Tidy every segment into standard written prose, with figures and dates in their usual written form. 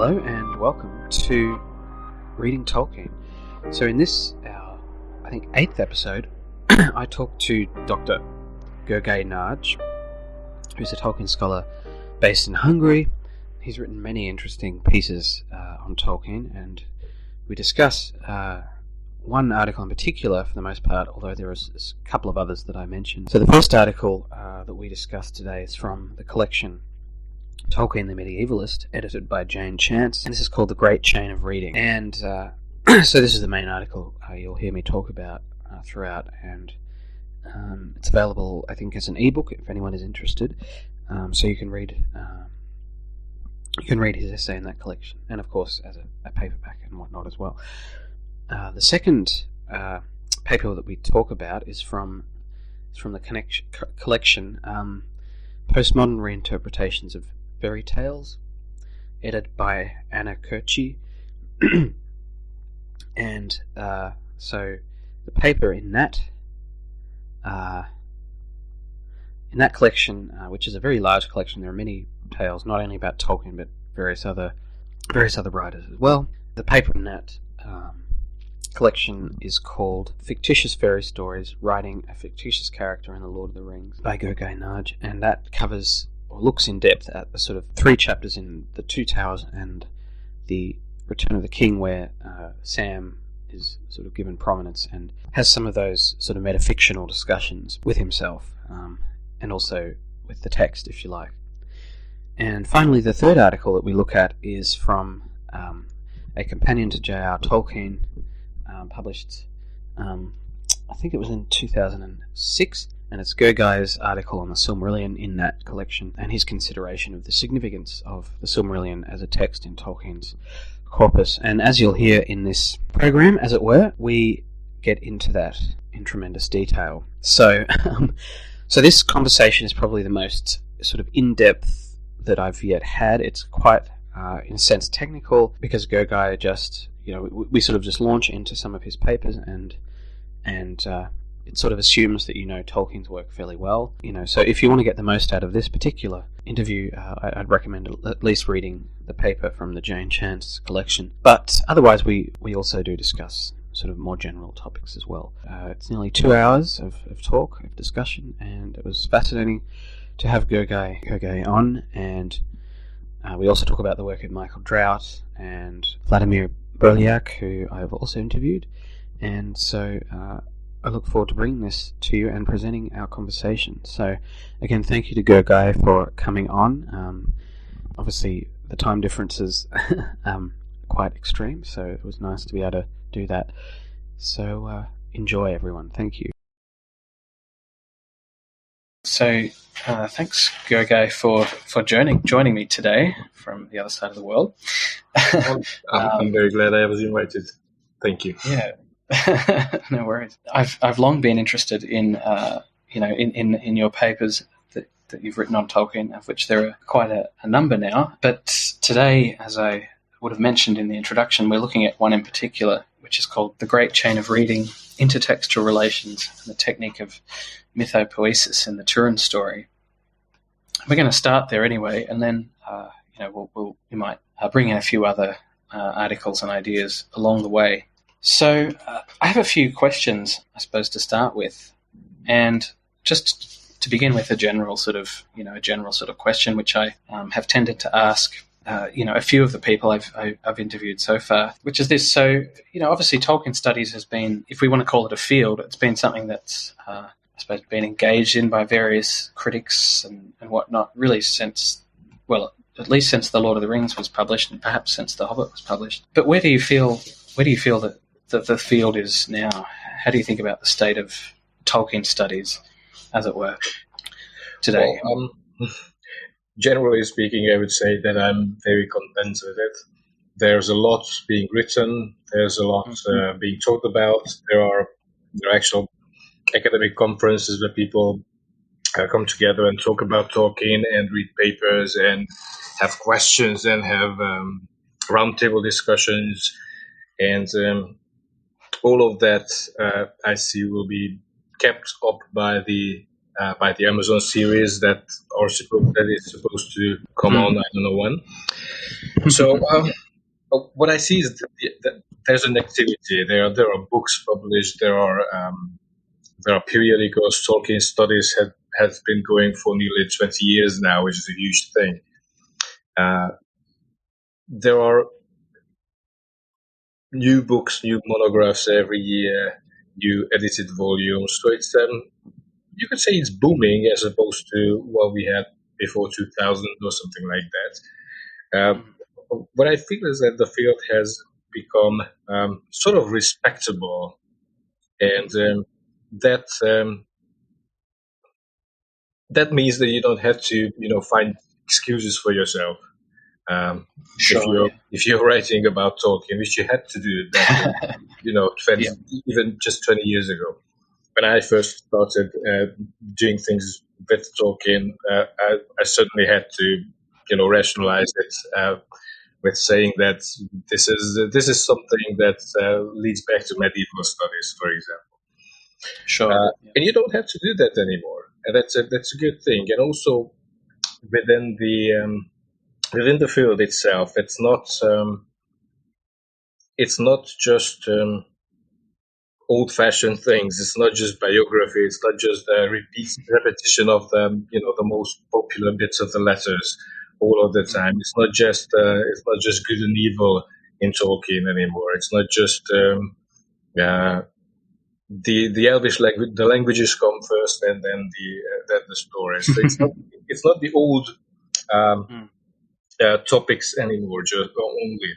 Hello and welcome to Reading Tolkien. So in this, our, I think, 8th episode, I talked to Dr. Gergely Nagy, who's a Tolkien scholar based in Hungary. He's written many interesting pieces on Tolkien, and we discuss one article in particular for the most part, although there is a couple of others that I mentioned. So the first article that we discussed today is from the collection Tolkien the Medievalist, edited by Jane Chance, and this is called The Great Chain of Reading. And so this is the main article you'll hear me talk about throughout, and it's available, I think, as an ebook if anyone is interested. So you can read his essay in that collection, and of course as a paperback and whatnot as well. The second paper that we talk about is from the collection Postmodern Reinterpretations of Fairy Tales, edited by Anna Kirchi. And so the paper in that collection, which is a very large collection, there are many tales, not only about Tolkien but various other writers as well. The paper in that collection is called Fictitious Fairy Stories, Writing a Fictitious Character in The Lord of the Rings by Gergely Nagy, and that covers or looks in depth at the sort of 3 chapters in The Two Towers and The Return of the King, where Sam is sort of given prominence and has some of those sort of metafictional discussions with himself, and also with the text, if you like. And finally, the third article that we look at is from a companion to J.R. Tolkien, published, I think it was in 2006, and it's Gergely's article on the Silmarillion in that collection, and his consideration of the significance of the Silmarillion as a text in Tolkien's corpus. And as you'll hear in this program, as it were, we get into that in tremendous detail. So, so this conversation is probably the most sort of in-depth that I've yet had. It's quite, in a sense, technical, because Gergely just, we sort of just launch into some of his papers, and it sort of assumes that you know Tolkien's work fairly well. So if you want to get the most out of this particular interview, I'd recommend at least reading the paper from the Jane Chance collection. But otherwise, we also do discuss sort of more general topics as well. It's nearly 2 hours of talk, of discussion, and it was fascinating to have Gergely on. And we also talk about the work of Michael Drought and Vladimir Berliak, who I have also interviewed. And so I look forward to bringing this to you and presenting our conversation. So again, thank you to Gergely for coming on. Obviously, the time difference is quite extreme, so it was nice to be able to do that. So enjoy, everyone. Thank you. So thanks, Gergely, for joining me today from the other side of the world. I'm very glad I was invited. Thank you. Yeah. No worries. I've long been interested in in your papers that you've written on Tolkien, of which there are quite a number now. But today, as I would have mentioned in the introduction, we're looking at one in particular, which is called The Great Chain of Reading: Intertextual Relations and the Technique of Mythopoesis in the Turin Story. We're going to start there anyway, and then we might bring in a few other articles and ideas along the way. So I have a few questions, I suppose, to start with, and just to begin with a general sort of question, which I have tended to ask, a few of the people I've interviewed so far, which is this. So, obviously Tolkien studies has been, if we want to call it a field, it's been something that's, I suppose, been engaged in by various critics and whatnot, really since, well, at least since The Lord of the Rings was published, and perhaps since The Hobbit was published. But where do you feel that the field is now? How do you think about the state of Tolkien studies, as it were, today? Well, generally speaking, I would say that I'm very content with it. There's a lot being written. There's a lot being talked about. There are actual academic conferences where people come together and talk about Tolkien and read papers and have questions and have roundtable discussions. And all of that, I see, will be kept up by the Amazon series that is supposed to come on. I don't know when. So what I see is that there's an activity. There are books published. There are periodicals. Tolkien studies has been going for nearly 20 years now, which is a huge thing. There are new books, new monographs every year, new edited volumes. So it's you could say it's booming as opposed to what we had before 2000 or something like that. What I feel is that the field has become sort of respectable, and that that means that you don't have to, find excuses for yourself. Sure. If you're writing about Tolkien, which you had to do back in, 20, even just 20 years ago, when I first started doing things with Tolkien, I certainly had to, rationalize it with saying that this is something that leads back to medieval studies, for example. Sure. And you don't have to do that anymore, and that's a good thing. And also within the field itself, it's not just old-fashioned things. It's not just biography. It's not just repetition of the most popular bits of the letters all of the time. It's not just good and evil in Tolkien anymore. It's not just the Elvish language. The languages come first, and then the stories. So it's not the old topics anymore. Just only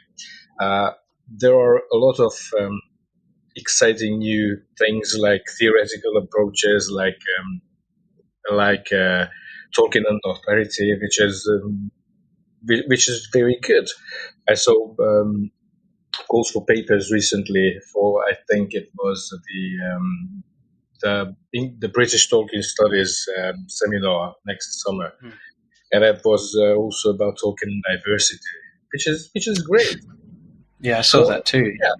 there are a lot of exciting new things like theoretical approaches, like Tolkien and authority, which is very good. I saw calls for papers recently for, I think it was the British Tolkien Studies seminar next summer, and that was also about Tolkien diversity, which is great. Yeah, I saw that too. Yeah.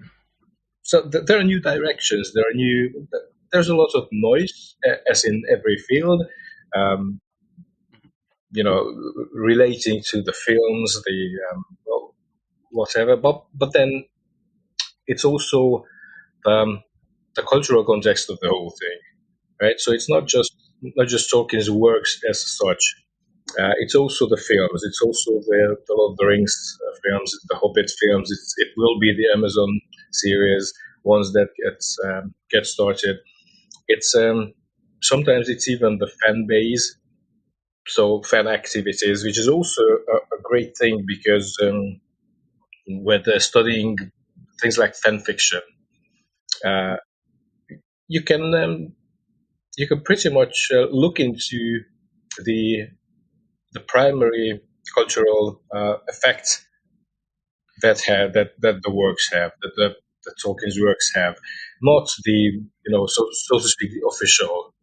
So there are new directions. There's a lot of noise, as in every field, relating to the films, whatever. But then it's also the cultural context of the whole thing, right? So it's not just Tolkien's works as such. It's also the films. It's also the Lord of the Rings films, the Hobbit films. It will be the Amazon series once that gets started. It's sometimes it's even the fan base, so fan activities, which is also a great thing because when they're studying things like fan fiction, you can pretty much look into the primary cultural effect that the works have, that Tolkien's works have, not the so to speak the official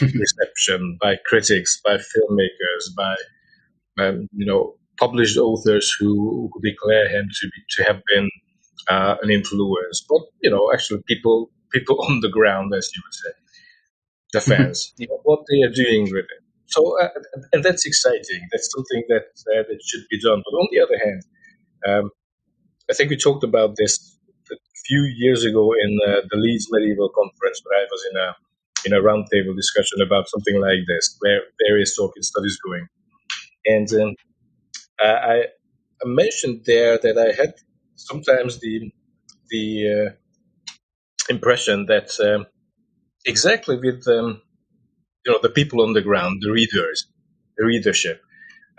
reception by critics, by filmmakers, by published authors who declare him to have been an influence, but actually people on the ground, as you would say, the fans, what they are doing with it. So, and that's exciting. That's something that should be done. But on the other hand, I think we talked about this a few years ago in the Leeds Medieval Conference, where I was in a roundtable discussion about something like this, where various Tolkien studies going. And I mentioned there that I had sometimes the impression that exactly with the people on the ground, the readers, the readership,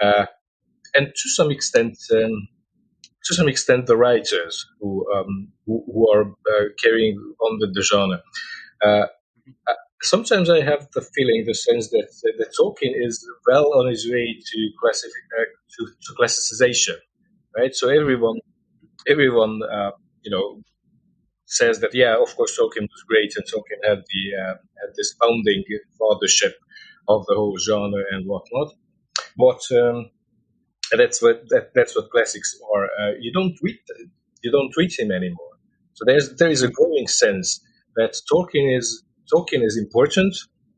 and to some extent the writers who are carrying on with the genre. Sometimes I have the feeling, the sense that Tolkien is well on his way to classicization, right? So everyone says that, yeah, of course Tolkien was great, and Tolkien had this founding fathership of the whole genre and whatnot. But that's what classics are. You don't read him anymore. So there is a growing sense that Tolkien is important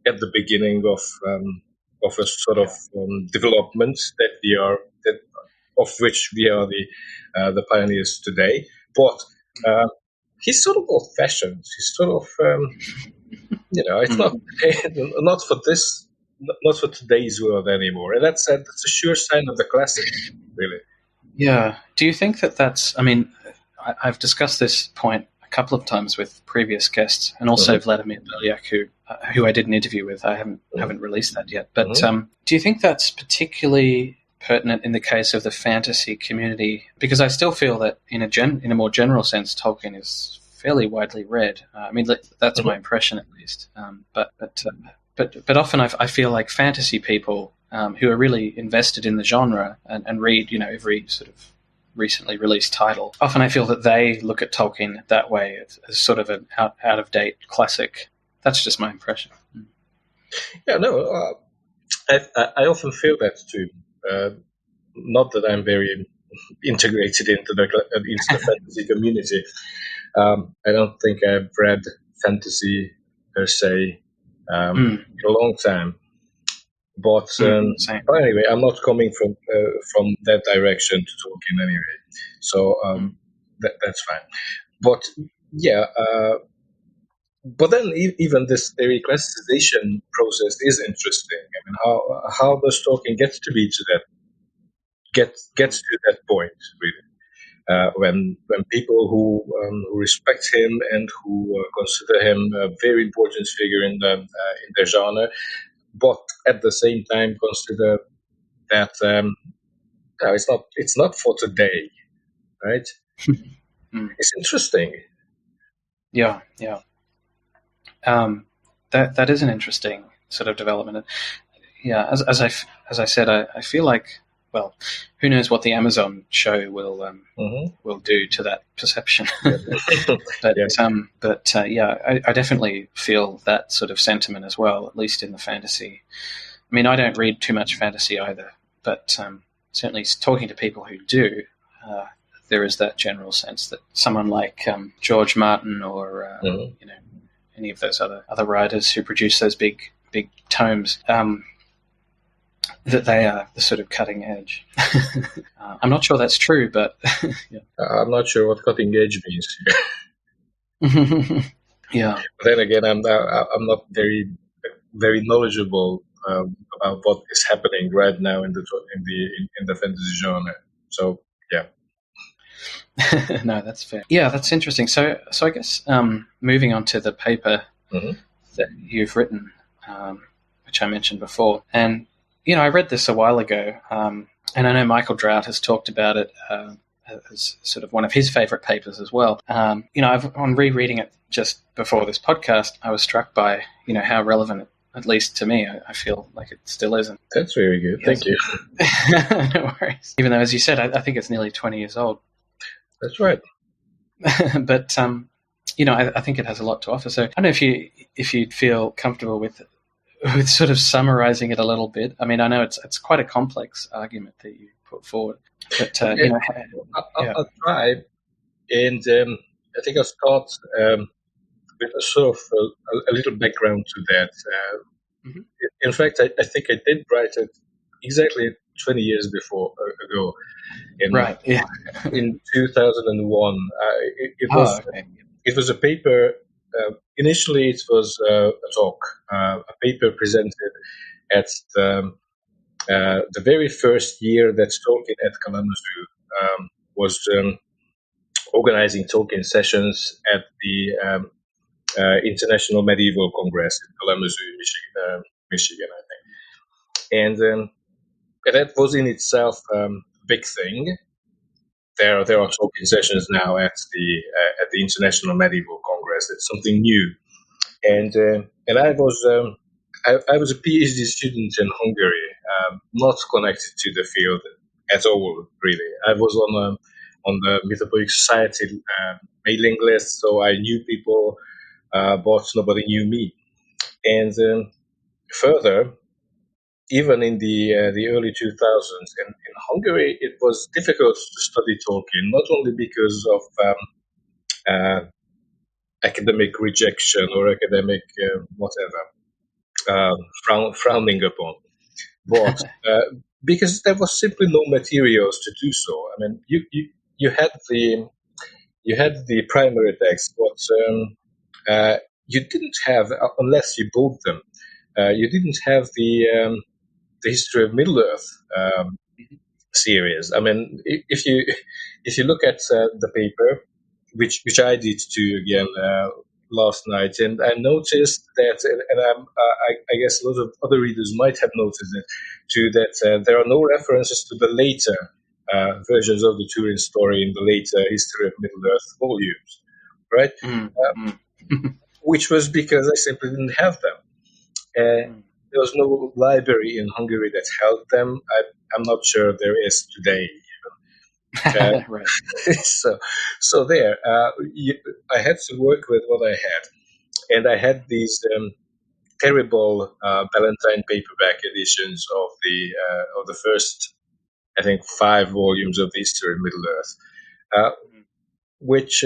at the beginning of a sort of development that of which we are the pioneers today. But he's sort of old-fashioned. He's sort of it's not for this, not for today's world anymore. And that's a sure sign of the classic, really. Yeah. Do you think that's? I mean, I've discussed this point a couple of times with previous guests, and also Vladimir Belyak, who I did an interview with. I haven't released that yet. But do you think that's particularly pertinent in the case of the fantasy community? Because I still feel that in a more general sense, Tolkien is fairly widely read. I mean, that's my impression at least. But often I feel like fantasy people who are really invested in the genre and read, every sort of recently released title, often I feel that they look at Tolkien that way as sort of an out-of-date classic. That's just my impression. Yeah, no, I often feel that too. Not that I'm very integrated into the fantasy community. I don't think I've read fantasy per se in a long time. But anyway, I'm not coming from that direction to Tolkien anyway, so that's fine. But yeah, but then even this theory classicization process is interesting. I mean, how does Tolkien get to that point really? When people who respect him and who consider him a very important figure in their genre, but at the same time consider that it's not for today, right? It's interesting. Yeah. That is an interesting sort of development. Yeah, as I said, I feel like, well, who knows what the Amazon show will do to that perception. But I definitely feel that sort of sentiment as well, at least in the fantasy. I mean, I don't read too much fantasy either, but certainly talking to people who do, there is that general sense that someone like George Martin or any of those other writers who produce those big tomes, that they are the sort of cutting edge. I'm not sure that's true, but yeah. I'm not sure what cutting edge means here. Yeah. But then again, I'm not very knowledgeable about what is happening right now in the fantasy genre. So yeah. No, that's fair. Yeah, that's interesting. So I guess moving on to the paper that you've written, which I mentioned before, and I read this a while ago, and I know Michael Drought has talked about it as sort of one of his favorite papers as well. On rereading it just before this podcast, I was struck by how relevant, at least to me, I feel like it still isn't. That's very good. Thank you. No worries. Even though, as you said, I think it's nearly 20 years old. That's right. But I think it has a lot to offer. So I don't know if you'd feel comfortable with sort of summarizing it a little bit. I mean, I know it's quite a complex argument that you put forward, but I'll try. And I think I'll start with a sort of a little background to that. In fact, I think I did write it exactly 20 years ago. In 2001, it was a paper. Initially, it was a talk, a paper presented at the very first year that Tolkien at Kalamazoo was organizing Tolkien sessions at the International Medieval Congress in Kalamazoo, Michigan, I think. And that was in itself a big thing. There are Tolkien sessions now at the International Medieval Congress. It's something new, and I was a PhD student in Hungary, not connected to the field at all. Really, I was on the Mythopodic Society mailing list, so I knew people, but nobody knew me. And further, even in the early 2000s in Hungary, it was difficult to study Tolkien, not only because of academic rejection or academic whatever, frowning upon, but because there was simply no materials to do so. I mean, you had the primary text, but you didn't have, unless you bought them, you didn't have the history of Middle Earth series. I mean, if you look at the paper, which I did too again last night, and I noticed that, and I guess a lot of other readers might have noticed it too, that there are no references to the later versions of the Turin story in the later History of Middle Earth volumes, right? Which was because I simply didn't have them. There was no library in Hungary that held them. I'm not sure there is today. Right. So there, I had to work with what I had, and I had these terrible Ballantine paperback editions of the first, I think, 5 volumes of the History of Middle Earth, which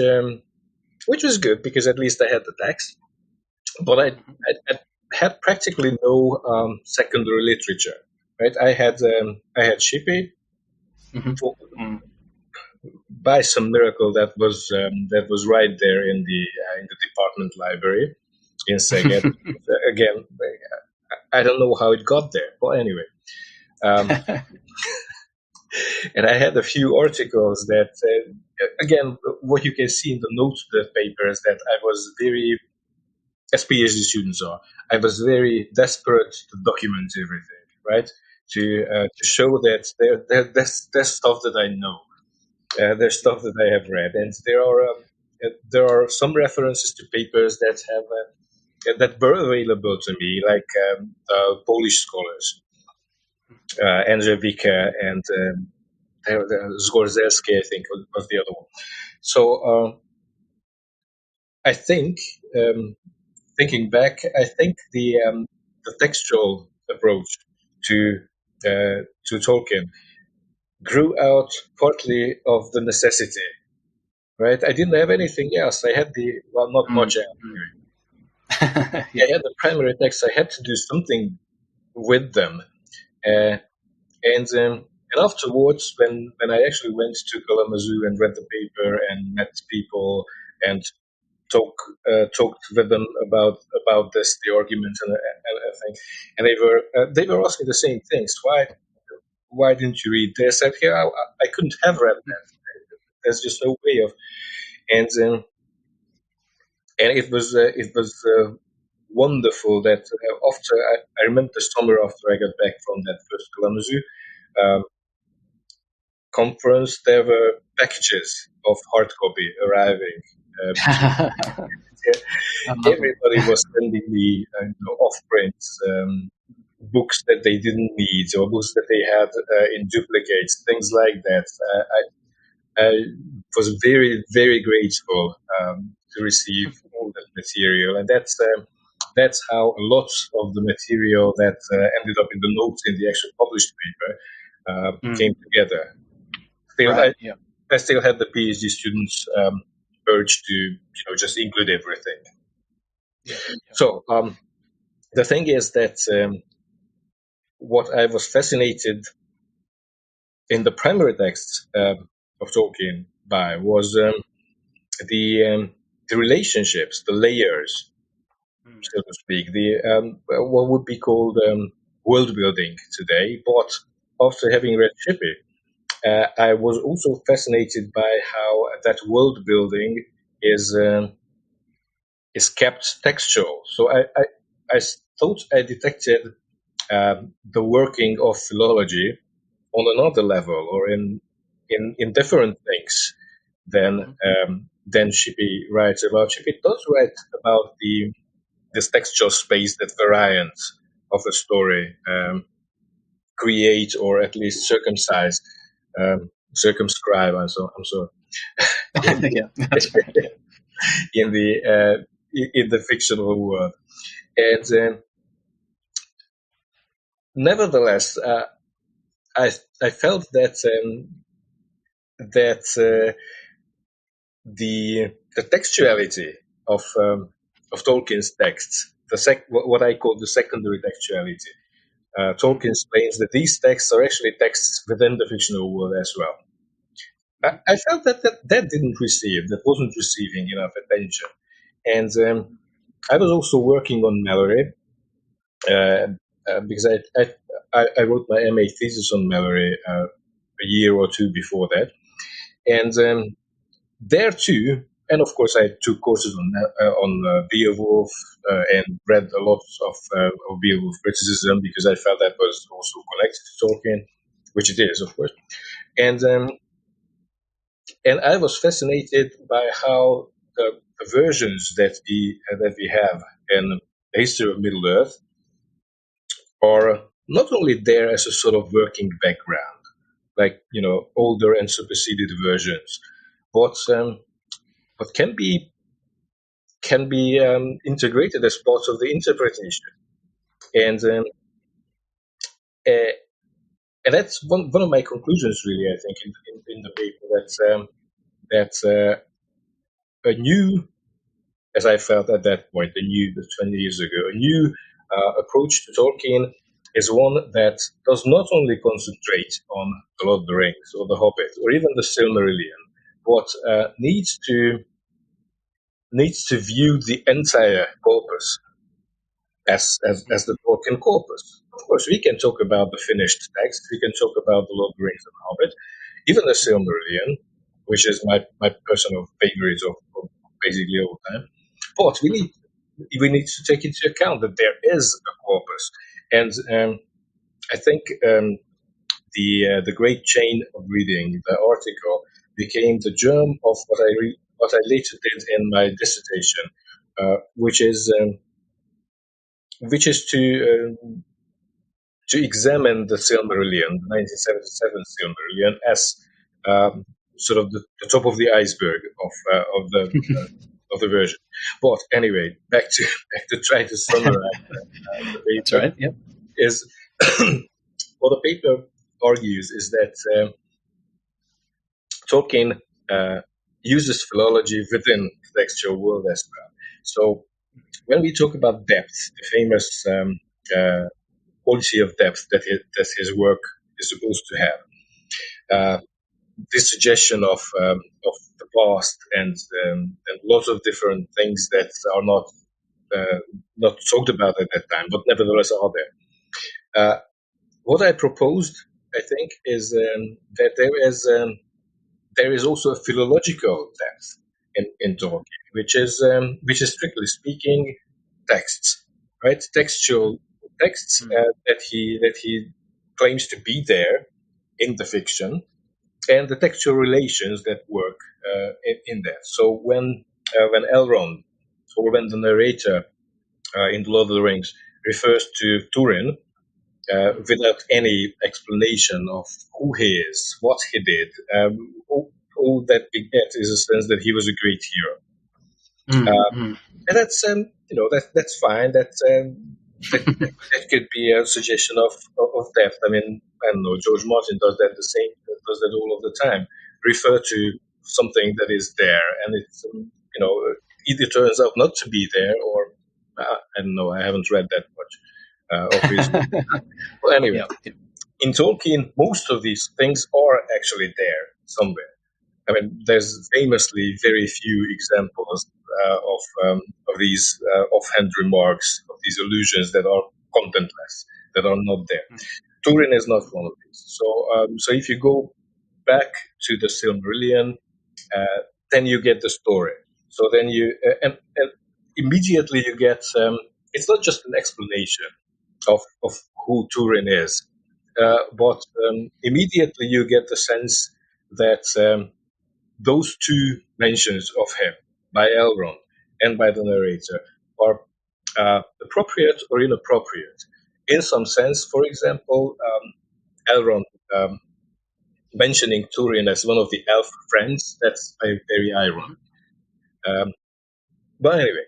was good because at least I had the text, but I had practically no secondary literature. Right, I had Shippey. By some miracle, that was right there in the department library in Szeged. Again, I don't know how it got there, but anyway. And I had a few articles that, again, what you can see in the notes of the paper is that I was very, as PhD students are, I was very desperate to document everything, right? To show that there's stuff that I know. There's stuff that I have read, and there are some references to papers that that were available to me, like Polish scholars, Andrzej Wicke and Zgorzelski, I think, was the other one. So I think, thinking back, I think the textual approach to Tolkien grew out partly of the necessity, right? I didn't have anything else. I had not much else. I had the primary text. I had to do something with them, and afterwards, when I actually went to Kalamazoo and read the paper and met people and talked with them about the arguments and everything, and they were asking the same things. Why didn't you read this? I said, yeah, I couldn't have read that. There's just no way of, and it was wonderful that after I remember the summer after I got back from that first Kalamazoo conference, there were packages of hard copy arriving. Everybody was sending me off-print books that they didn't need, or books that they had in duplicates, things like that. I was very, very grateful to receive all that material, and that's how a lot of the material that ended up in the notes in the actual published paper came together. Still, right, I still had the PhD students' urge to just include everything. So the thing is that what I was fascinated in the primary text of Tolkien by was the relationships, the layers, so to speak, the what would be called world building today. But after having read Shippey, I was also fascinated by how that world building is kept textual. So I thought I detected the working of philology on another level, or in different things than Shippey writes about. Shippey does write about this textual space that variants of a story create, or at least circumscribe. I'm sorry. Yeah, that's right. In the fictional world, and nevertheless, I felt that the textuality of Tolkien's texts, what I call the secondary textuality, Tolkien explains that these texts are actually texts within the fictional world as well. I felt that wasn't receiving enough attention. And I was also working on Mallory, because I wrote my MA thesis on Mallory a year or two before that. And there too, and of course I took courses on Beowulf and read a lot of Beowulf criticism, because I felt that was also connected to Tolkien, which it is, of course. And I was fascinated by how the versions that we have in the history of Middle Earth are not only there as a sort of working background, like older and superseded versions, but can be integrated as part of the interpretation, and that's one of my conclusions, really. I think in the paper that a new, as I felt at that point, 20 years ago, a new approach to Tolkien is one that does not only concentrate on The Lord of the Rings or The Hobbit or even the Silmarillion, but needs to view the entire corpus as the Tolkien corpus. Of course, we can talk about the finished text, we can talk about The Lord of the Rings and The Hobbit, even the Silmarillion, which is my personal favorite of basically all time. But we need to take into account that there is a corpus, and I think the great chain of reading, the article, became the germ of what I later did in my dissertation, which is to examine the Silmarillion, the 1977 Silmarillion, as sort of the top of the iceberg of the version. But anyway, back to try to summarize the paper. That's right. Yep. Is what the paper argues is that Tolkien uses philology within the textual world as well. So when we talk about depth, the famous quality of depth that his work is supposed to have, this suggestion of the past and lots of different things that are not talked about at that time, but nevertheless are there. What I proposed, I think, is that there is also a philological depth in Tolkien, which is strictly speaking texts, right? Textual texts that he claims to be there in the fiction, and the textual relations that work in that. So when Elrond, or when the narrator in The Lord of the Rings refers to Turin, without any explanation of who he is, what he did, all that we get is a sense that he was a great hero. And that's that's fine. That could be a suggestion of depth. I mean, I don't know. George Martin does that all of the time. Refer to something that is there, and it's either turns out not to be there, or I don't know. I haven't read that much, obviously. Well, anyway, in Tolkien, most of these things are actually there somewhere. I mean, there's famously very few examples of these offhand remarks, of these allusions that are contentless, that are not there. Turin is not one of these. So if you go back to the Silmarillion, then you get the story. So then and immediately you get it's not just an explanation of who Turin is, but immediately you get the sense that those two mentions of him by Elrond and by the narrator are appropriate or inappropriate. In some sense, for example, Elrond mentioning Turin as one of the elf friends, that's very ironic. But anyway,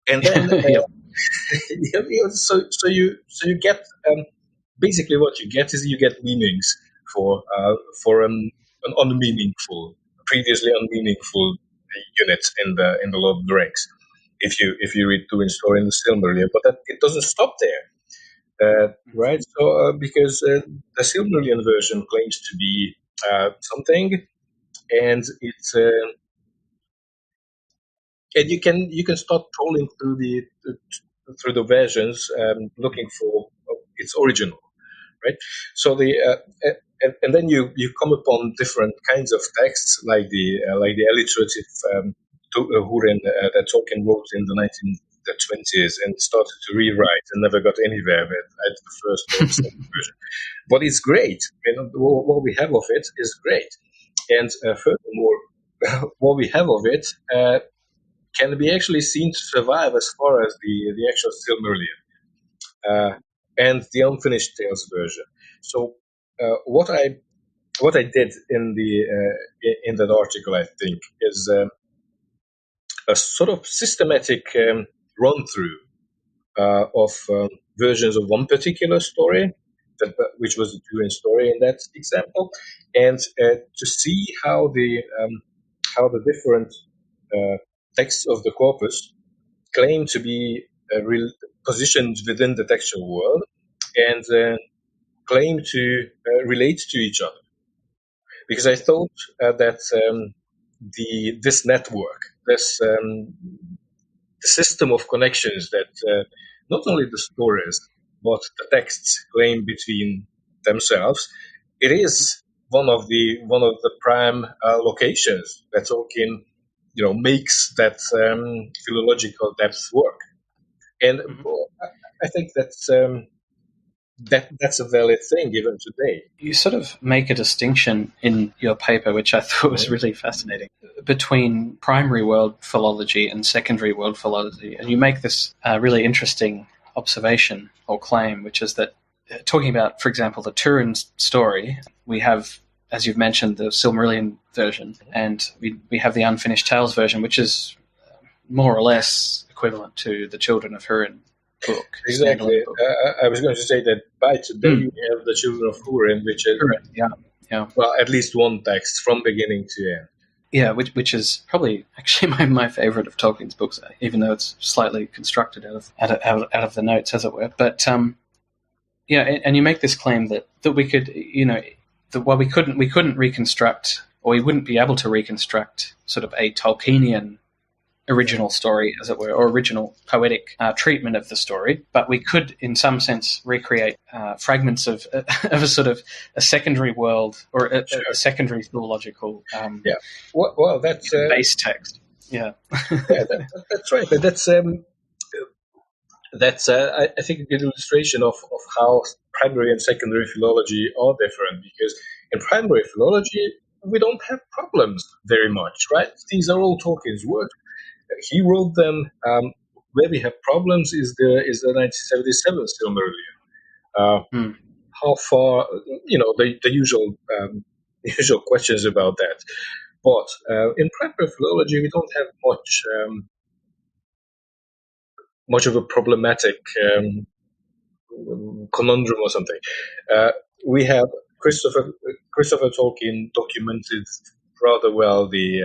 and then so you get basically what you get is you get meanings for an previously unmeaningful unit in the Lord of the Rings. If you read Turin's story in the Silmarillion, but it doesn't stop there. Right? So, because the Silmarillion version claims to be something, and it's and you can start trolling through the versions, looking for its original, right? So and then you come upon different kinds of texts like the alliterative Húrin that Tolkien wrote in the 1920s and started to rewrite and never got anywhere with either the first or the second version. But it's great. What we have of it is great, and furthermore, what we have of it can be actually seen to survive as far as the actual Silmarillion and the Unfinished Tales version. So what I did in that article, I think, is a sort of systematic run through of versions of one particular story, which was the Turin story in that example, and to see how the different texts of the corpus claim to be positioned within the textual world and claim to relate to each other. Because I thought that this network, this the system of connections that not only the stories but the texts claim between themselves, it is one of the prime locations that Tolkien makes that philological depth work. And I think that's a valid thing even today. You sort of make a distinction in your paper, which I thought was really fascinating, between primary world philology and secondary world philology. And you make this really interesting observation or claim, which is that talking about, for example, the Turin story, we have, as you've mentioned, the Silmarillion version, and we have the Unfinished Tales version, which is more or less equivalent to the Children of Húrin book. Exactly. Book. I was going to say that by today we have the Children of Húrin, which is well, at least one text from beginning to end. Yeah, which is probably actually my favorite of Tolkien's books, even though it's slightly constructed out of the notes, as it were. But and you make this claim that we could, that while we couldn't reconstruct, or we wouldn't be able to reconstruct sort of a Tolkienian original story, as it were, or original poetic treatment of the story, but we could, in some sense, recreate fragments of a sort of a secondary world or a secondary philological well, that's base text. Yeah, that's right. But that's I think a good illustration of how primary and secondary philology are different, because in primary philology we don't have problems very much, right? These are all Tolkien's works. He wrote them. Where we have problems is the 1977 Silmarillion. How far, the usual questions about that. But in primary philology, we don't have much of a problematic conundrum or something. We have Christopher Tolkien documented rather well he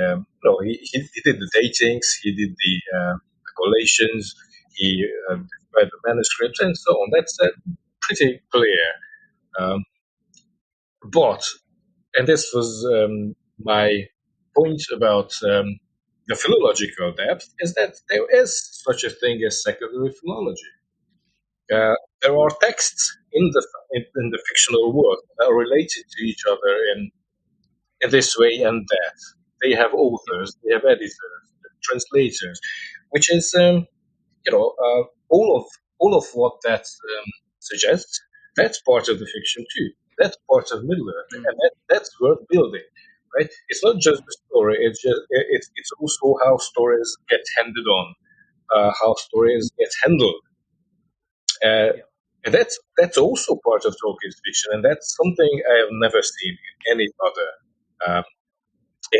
did the datings, he did the collations, he read the manuscripts and so on. That's pretty clear. But, and this was my point about the philological depth, is that there is such a thing as secondary philology. There are texts in the fictional work that are related to each other in this way and that. They have authors, they have editors, translators, which is all of what that suggests. That's part of the fiction too. That's part of Middle Earth, and that's world building, right? It's not just the story. It's also how stories get handed on, how stories get handled. And that's also part of Tolkien's fiction, and that's something I have never seen in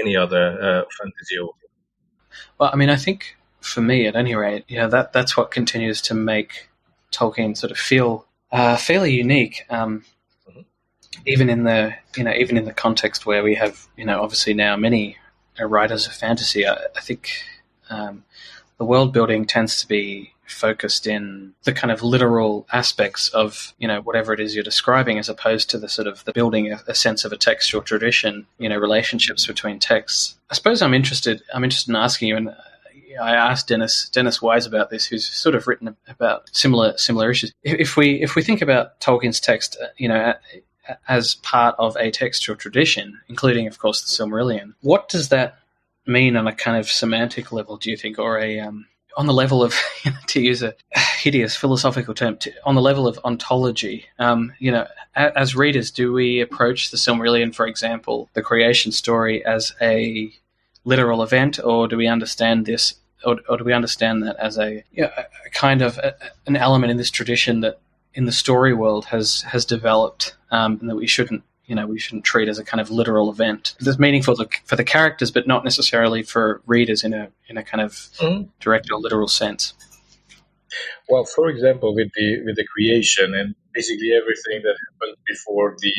any other fantasy author. Well, I mean, I think for me, at any rate, that's what continues to make Tolkien sort of feel fairly unique, even in the context where we have obviously now many writers of fantasy. I think the world building tends to be focused in the kind of literal aspects of, whatever it is you're describing, as opposed to the sort of the building a sense of a textual tradition, relationships between texts. I suppose I'm interested in asking you, and I asked Dennis Wise about this, who's sort of written about similar issues. If we think about Tolkien's text, as part of a textual tradition, including, of course, the Silmarillion, what does that mean on a kind of semantic level, do you think, or on the level of, to use a hideous philosophical term, on the level of ontology? As readers, do we approach the Silmarillion, for example, the creation story, as a literal event, or do we understand this, or do we understand that as a kind of an element in this tradition that in the story world has developed, and that we shouldn't treat as a kind of literal event that's meaningful for the characters, but not necessarily for readers in a kind of direct or literal sense? Well, for example, with the creation and basically everything that happened before the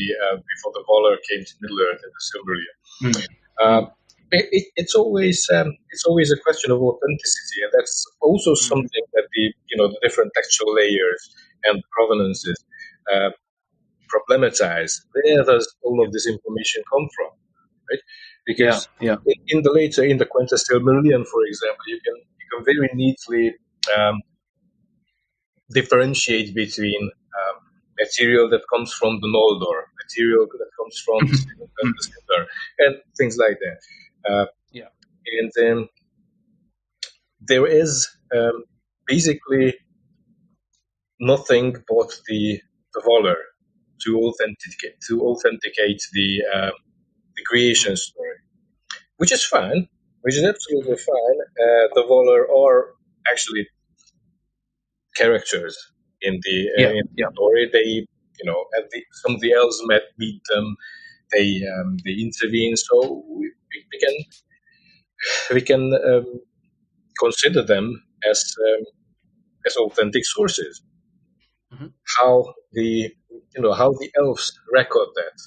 Valar came to Middle Earth and the Silmarillion, it's always a question of authenticity, and that's also something that the different textual layers and provenances problematize. Where does all of this information come from, right? Because in the Quenta Silmarillion, for example, you can very neatly differentiate between material that comes from the Noldor, material that comes from the Sindar, and things like that. And then there is basically nothing but the Valar to authenticate the creation story, which is fine, which is absolutely fine. The Valar are actually characters in the story. They, some of the elves meet them. They intervene, so we can consider them as authentic sources. How the elves record that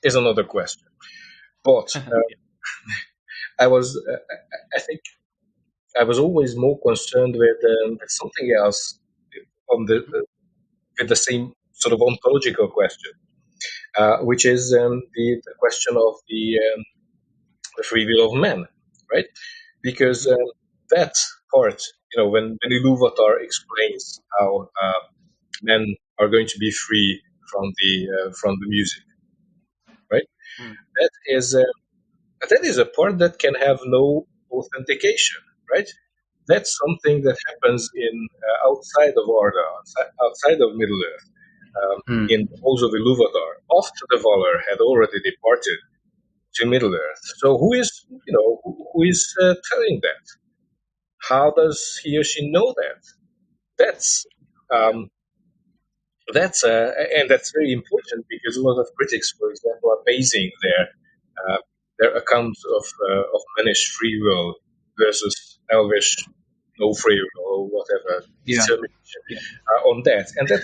is another question. But I think I was always more concerned with something else with the same sort of ontological question, which is the question of the free will of man, right? Because that part, when Ilúvatar explains how men are going to be free from the music, right? That is a part that can have no authentication, right? That's something that happens in outside of Arda, outside of Middle Earth, in the halls of Ilúvatar, after the Valar had already departed to Middle Earth. So who is telling that? How does he or she know that? That's very important, because a lot of critics, for example, are basing their account of Mannish free will versus Elvish no free will or whatever on that, and that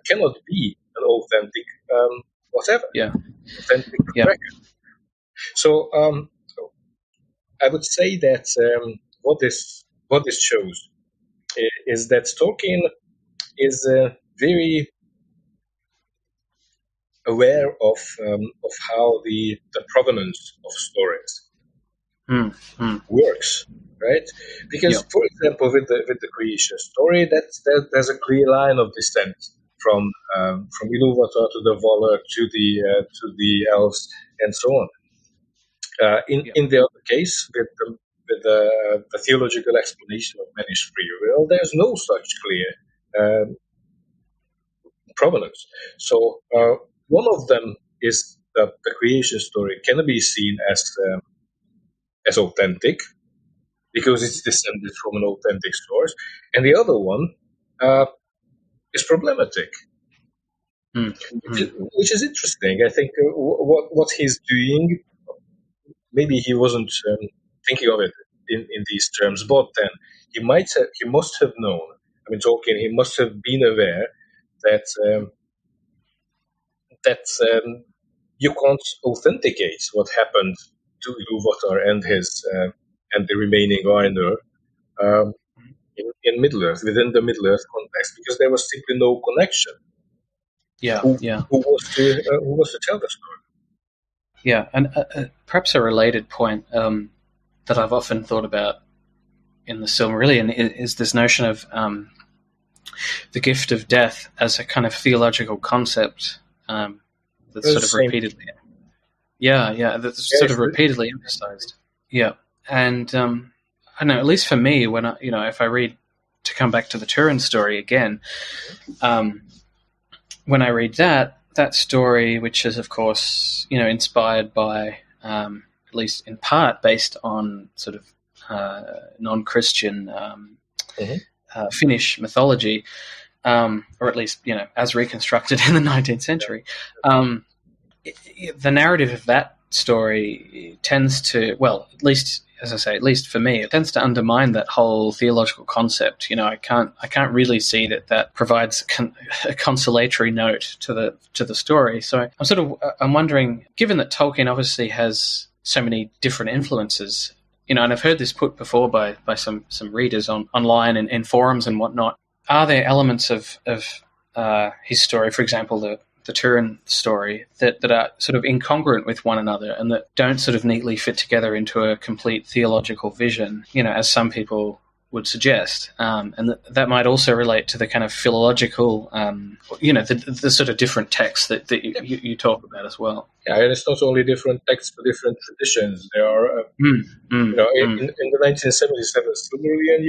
cannot be an authentic authentic record. So I would say that what this shows is that Tolkien is very aware of how the provenance of stories works, right? Because, for example, with the creation story, there's a clear line of descent from Ilúvatar to the Valar to the elves and so on. In the other case, with the theological explanation of Mannish free will, there's no such clear provenance. So one of them is that the creation story can be seen as authentic because it's descended from an authentic source, and the other one is problematic, which is interesting. I think what he's doing, maybe he wasn't thinking of it in these terms, but then he must have known. I mean, Tolkien, he must have been aware that you can't authenticate what happened to Ilúvatar and his and the remaining Ainur in Middle Earth, within the Middle Earth context, because there was simply no connection. Yeah, Who yeah. who was to tell the story? Yeah, and perhaps a related point that I've often thought about in the Silmarillion is this notion of the gift of death as a kind of theological concept that's sort of repeatedly, that's repeatedly emphasized. Yeah, and I don't know. At least for me, when if I read, to come back to the Turin story again, when I read that story, which is of course inspired by, at least in part, based on sort of non-Christian Finnish mythology, or at least as reconstructed in the 19th century. The narrative of that story tends to, well, at least, as I say, at least for me, it tends to undermine that whole theological concept. I can't really see that provides a consolatory note to the story. So I'm wondering, given that Tolkien obviously has so many different influences, and I've heard this put before by some readers online and in forums and whatnot, are there elements of his story, for example, the Turin story, that are sort of incongruent with one another and that don't sort of neatly fit together into a complete theological vision, as some people would suggest, and that might also relate to the kind of philological, the sort of different texts that you talk about as well. Yeah, and it's not only different texts but different traditions. There are, in the 1977 Silmarillion,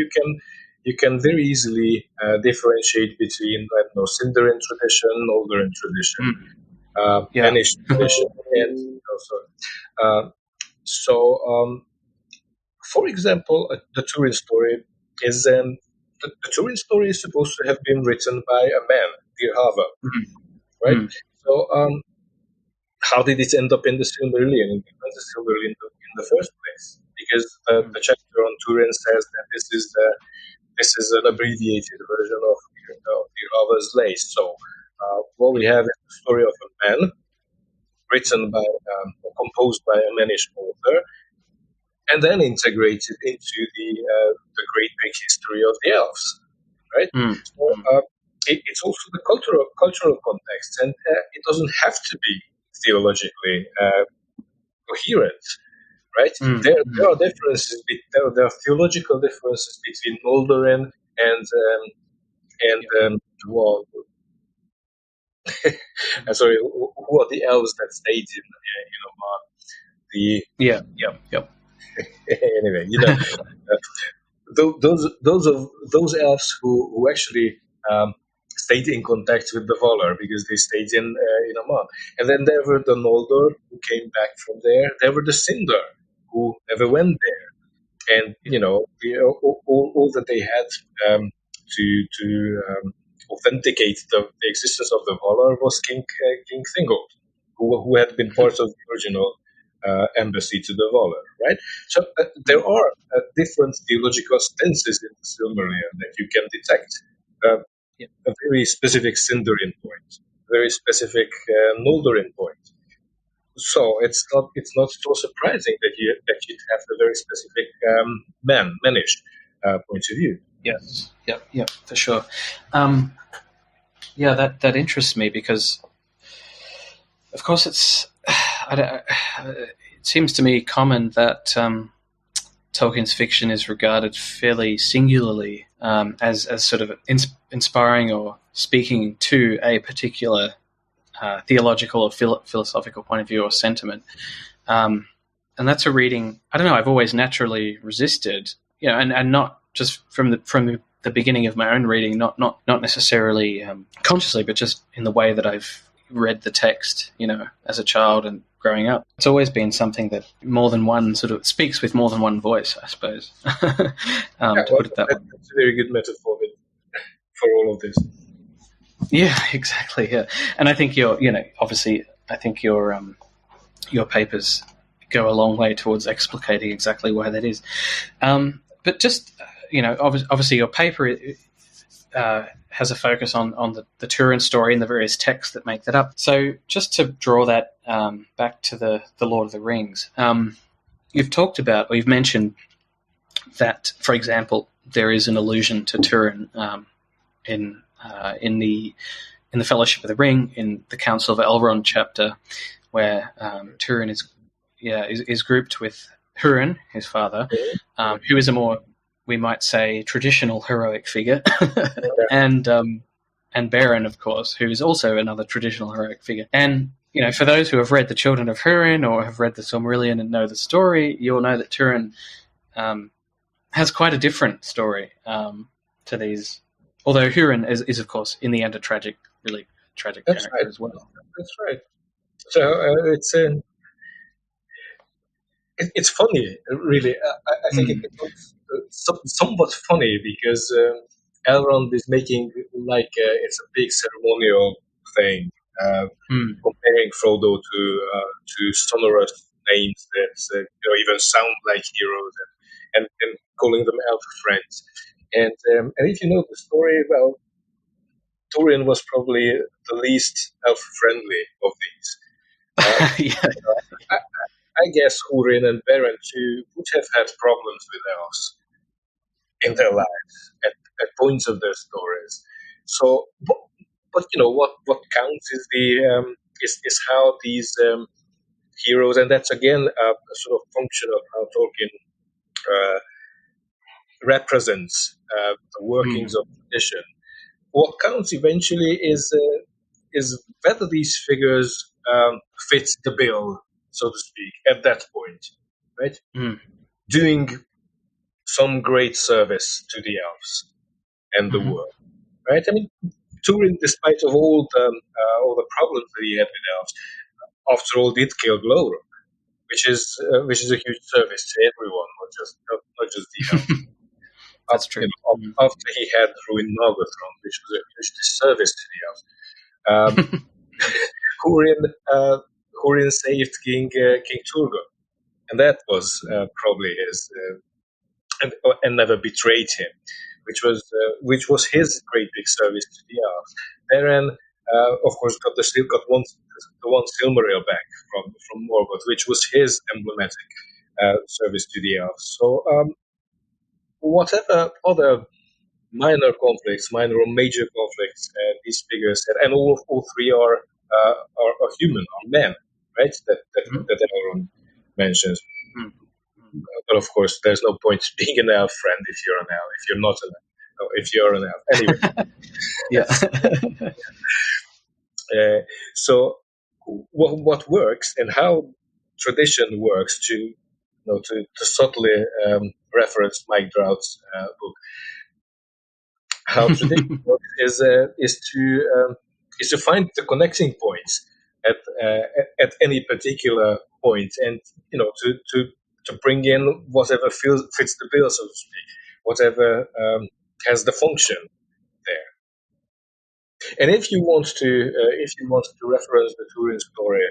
you can very easily differentiate between, Sindarin tradition, Oldoran tradition, Danish tradition, and for example, the Turin story is the Turin story is supposed to have been written by a man, Dirhava, right? So how did it end up in the Silmarillion, in the Silmarillion in the first place? Because the chapter on Turin says that this is an abbreviated version of Dirhava's Lace. So what we have is the story of a man written by or composed by a Mannish author, and then integrated into the great big history of the elves, right? So it's also the cultural context, and it doesn't have to be theologically coherent, right? There are differences. There are theological differences between Oldoran and sorry, who are the elves that stayed in Oman? Anyway, those elves who actually stayed in contact with the Valar because they stayed in Oman, and then there were the Noldor who came back from there. There were the Sindar who never went there, and all that they had to authenticate the existence of the Valar was King Thingol, who had been part of the original embassy to the Valar, right? So there are different theological stances in the Silmarillion that you can detect. A very specific Sindarin point, very specific Noldorin point. So it's not so surprising that you'd have a very specific Mannish point of view. Yes, yep, for sure. That interests me because, of course, it seems to me common that Tolkien's fiction is regarded fairly singularly as sort of inspiring or speaking to a particular theological or philosophical point of view or sentiment. And that's a reading, I don't know, I've always naturally resisted, and not just from the beginning of my own reading, not necessarily consciously, but just in the way that I've read the text, as a child and growing up. It's always been something that more than one sort of speaks with more than one voice, I suppose. To put it that way. That's a very good metaphor for all of this. Yeah, exactly. Yeah, and I think obviously, I think your papers go a long way towards explicating exactly why that is. But just obviously, your paper has a focus on the Turin story and the various texts that make that up. So just to draw that back to the Lord of the Rings, you've talked about, or you've mentioned that, for example, there is an allusion to Turin in the Fellowship of the Ring, in the Council of Elrond chapter, where Turin is grouped with Hurin, his father, who is a more, we might say, traditional heroic figure, and Beren, of course, who is also another traditional heroic figure. And for those who have read The Children of Hurin or have read the Silmarillion and know the story, you'll know that Turin has quite a different story to these. Although Hurin is of course, in the end, a really tragic That's character right. as well. That's right. So it's funny, really. I think it's somewhat funny because Elrond is making it's a big ceremonial thing, comparing Frodo to sonorous names that even sound like heroes, and calling them elf friends. And if you know the story, well, Turin was probably the least elf-friendly of these. I guess Hurin and Beren too would have had problems with elves in their lives at points of their stories. So, but what counts is is how these heroes, and that's again a sort of function of how Tolkien represents the workings of tradition. What counts eventually is whether these figures fit the bill, so to speak, at that point, right? Doing some great service to the elves and the world, right? I mean, Turin, despite of all the problems that he had with elves, after all, did kill Glowrock, which is a huge service to everyone, not just the elves. That's true. After he had ruined Nargothrond, which was a huge disservice to the elves. Hurin saved King Turgon, and that was probably his, and never betrayed him, which was his great big service to the elves. Beren, of course, got the one Silmaril back from Morgoth, which was his emblematic service to the elves. So whatever other minor conflicts, minor or major conflicts, these figures had, and all three are human, are men, right? That everyone mentions. But of course, there's no point being an elf friend if you're an elf. If you're not an elf, if you're an elf, anyway. So, what works and how tradition works to subtly reference Mike Drout's book. How tradition works is to find the connecting points at any particular point, and to bring in whatever fits the bill, so to speak, whatever has the function there. And if you want to reference the Turin story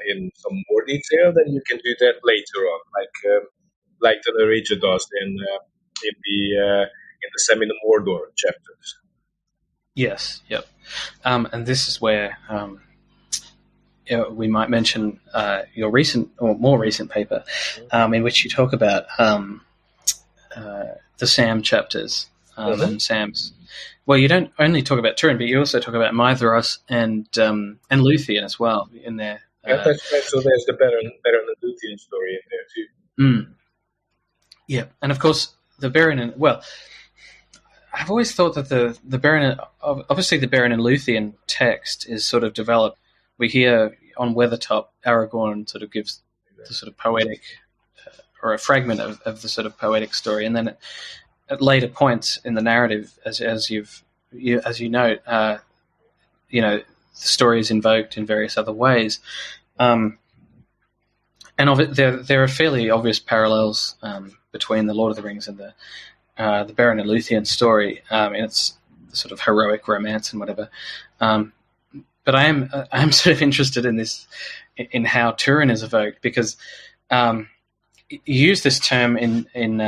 in some more detail, then you can do that later on, like the narrator does in the Semin Mordor chapters. Yes, yep. And this is where we might mention your recent or more recent paper, in which you talk about the Sam chapters and Sam's. Well, you don't only talk about Turin, but you also talk about Maedhros and Luthien as well in there. That's right. So there's the Beren and Luthien story in there too. Yeah, and of course the Beren and I've always thought that the Beren, obviously the Beren and Luthien text is sort of developed. We hear on Weathertop, Aragorn sort of gives the sort of poetic, or a fragment of the sort of poetic story, and then at later points in the narrative, as you note, the story is invoked in various other ways, and there are fairly obvious parallels between the Lord of the Rings and the Beren and Luthien story, and it's sort of heroic romance and whatever. But I am sort of interested in this, in how Turin is evoked, because you use this term in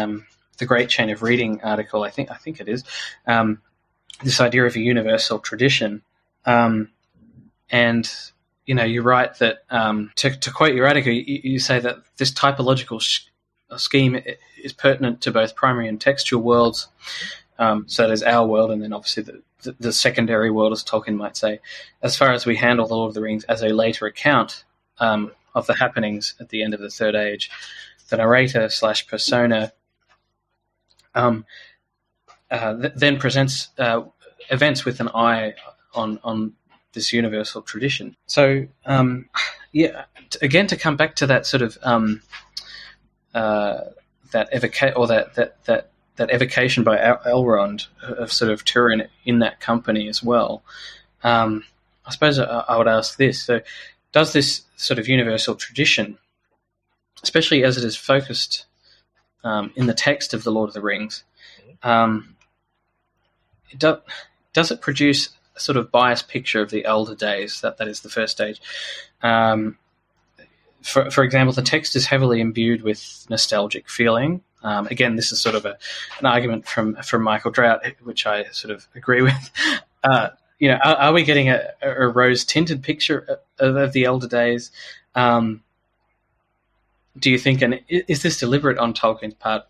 the Great Chain of Reading article. I think it is this idea of a universal tradition, and you write that to quote your article, you say that this typological scheme is pertinent to both primary and textual worlds. So there's our world, and then obviously the secondary world, as Tolkien might say. As far as we handle the Lord of the Rings as a later account of the happenings at the end of the Third Age, the narrator / persona then presents events with an eye on this universal tradition. So, again, to come back to that sort of that evocation by Elrond of sort of Turin in that company as well. I suppose I would ask this: so, does this sort of universal tradition, especially as it is focused in the text of the Lord of the Rings, does it produce a sort of biased picture of the elder days? That is the first stage. For example, the text is heavily imbued with nostalgic feeling. Again, this is sort of an argument from Michael Drought, which I sort of agree with. Are we getting a rose-tinted picture of the elder days? Do you think, and is this deliberate on Tolkien's part?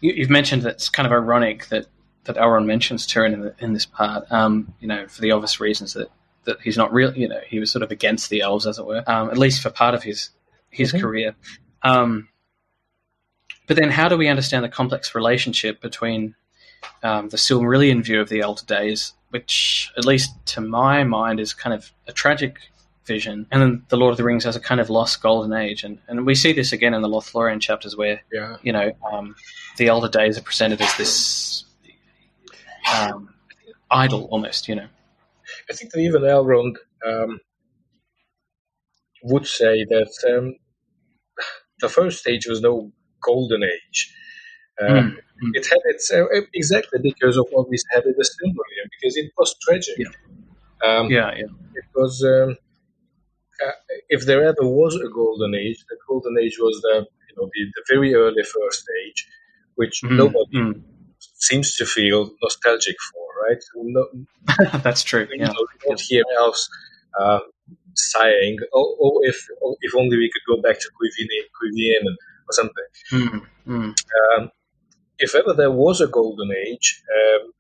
You've mentioned that it's kind of ironic that Elrond mentions Turin in this part, for the obvious reasons that he's not real, he was sort of against the elves, as it were, at least for part of his career. But then how do we understand the complex relationship between the Silmarillion view of the elder days, which, at least to my mind, is kind of a tragic vision, and then the Lord of the Rings as a kind of lost golden age, and we see this again in the Lothlorien chapters where the elder days are presented as this idol almost. I think that even Elrond would say that the first stage was no golden age. It had its exactly because of what we said in the Silmarillion, because it was tragic. It was. If there ever was a golden age, the golden age was the very early first age, which nobody seems to feel nostalgic for, right? That's true. You don't hear elves sighing, if only we could go back to Cuivien or something. If ever there was a golden age,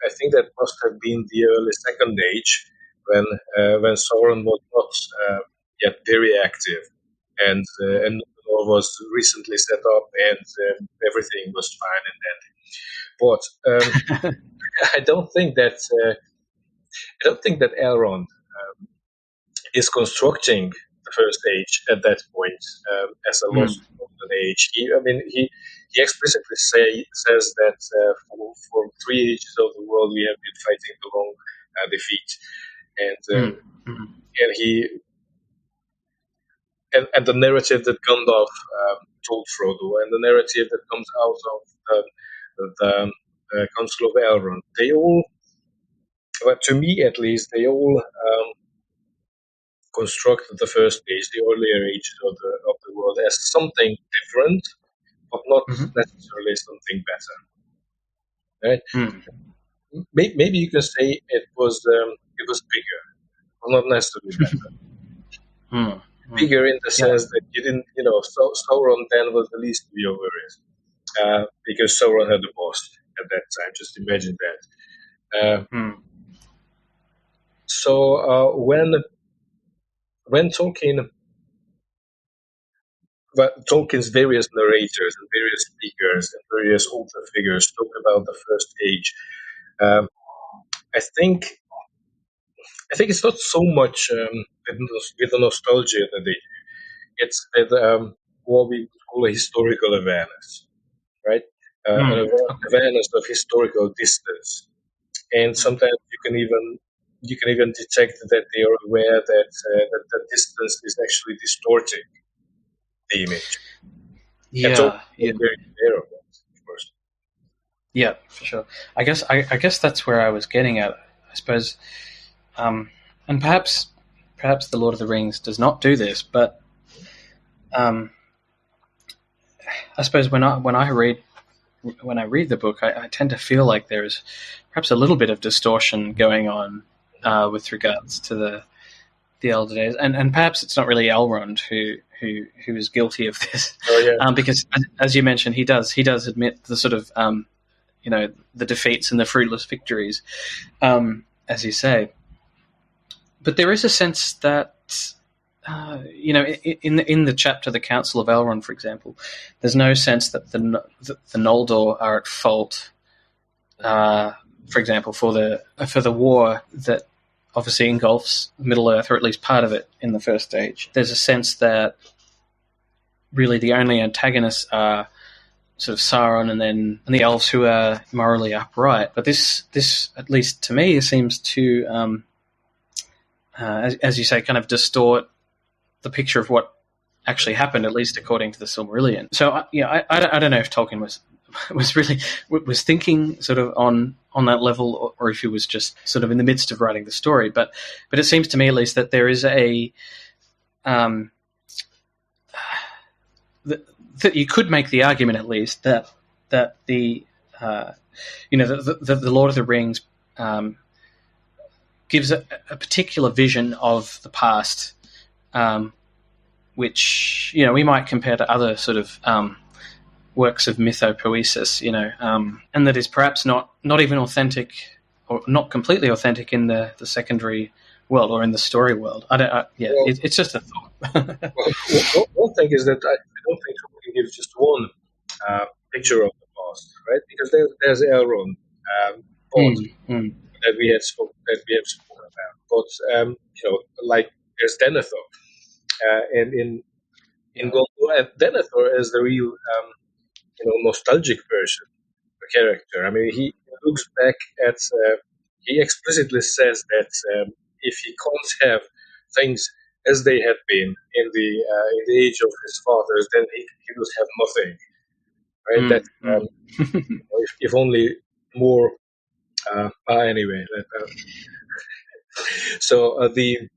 I think that must have been the early second age, when Sauron was not yet very active, and Numenor was recently set up, and everything was fine and dandy. But I don't think that Elrond is constructing the first age at that point as a lost golden age. He explicitly says that for 3 ages of the world we have been fighting the long defeat, and the narrative that Gandalf told Frodo, and the narrative that comes out of the Council of Elrond, they all, to me at least, they all construct the first age, the earlier ages of the world, as something different, but not necessarily something better. Right? Maybe you can say it was bigger, but not necessarily better. Bigger in the sense that you didn't, Sauron then was the least of your worries, because Sauron had the boss at that time. Just imagine that. So when Tolkien's various narrators and various speakers and various author figures talk about the first age, I think it's not so much with the nostalgia that they do. It's with what we call a historical awareness, right? An awareness of historical distance, and sometimes you can even detect that they are aware that the distance is actually distorting the image. Very aware of that, of course. Yeah, for sure. I guess that's where I was getting at. I suppose, and perhaps the Lord of the Rings does not do this, but I suppose when I read the book, I tend to feel like there's perhaps a little bit of distortion going on with regards to the elder days, and perhaps it's not really Elrond who is guilty of this, because as you mentioned, he does admit the sort of the defeats and the fruitless victories, as you say. But there is a sense that in the chapter, the Council of Elrond, for example, there's no sense that the Noldor are at fault. For example, for the war that obviously engulfs Middle Earth, or at least part of it, in the First Age. There's a sense that really the only antagonists are sort of Sauron and the elves who are morally upright. But this at least to me, seems to, as you say, kind of distort the picture of what actually happened, at least according to the Silmarillion. So, I don't know if Tolkien was thinking sort of on that level, or if he was just sort of in the midst of writing the story. But it seems to me, at least, that there is that you could make the argument, at least, that the Lord of the Rings gives a particular vision of the past, which we might compare to other sort of works of mythopoesis, and that is perhaps not even authentic, or not completely authentic in the secondary world or in the story world. It's just a thought. One thing is that I don't think we can give just one picture of the past, right? Because there's Elrond, that we have spoken about, but like there's Denethor, and in Gondor, and Denethor is the real nostalgic version of the character. I mean, he looks back at. He explicitly says that if he can't have things as they had been in the age of his fathers, then he would have nothing. Right? If only more. Anyway, so the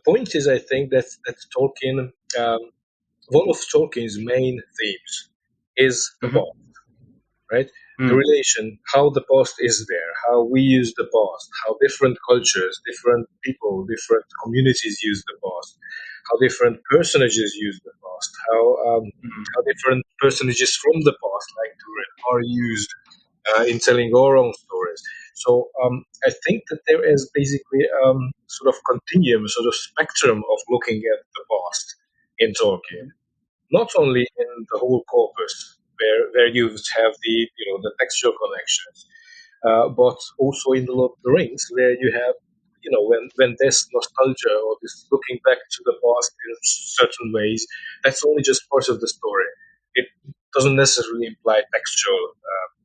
point is, I think that Tolkien, one of Tolkien's main themes is the past, right? The relation, how the past is there, how we use the past, how different cultures, different people, different communities use the past, how different personages use the past, how different personages from the past, like Durin, are used in telling our own stories. So I think that there is basically sort of continuum, sort of spectrum of looking at the past in Tolkien. Not only in the whole corpus, where you have the textual connections, but also in the Lord of the Rings, where you have when there's nostalgia or this looking back to the past in certain ways, that's only just part of the story. It doesn't necessarily imply textual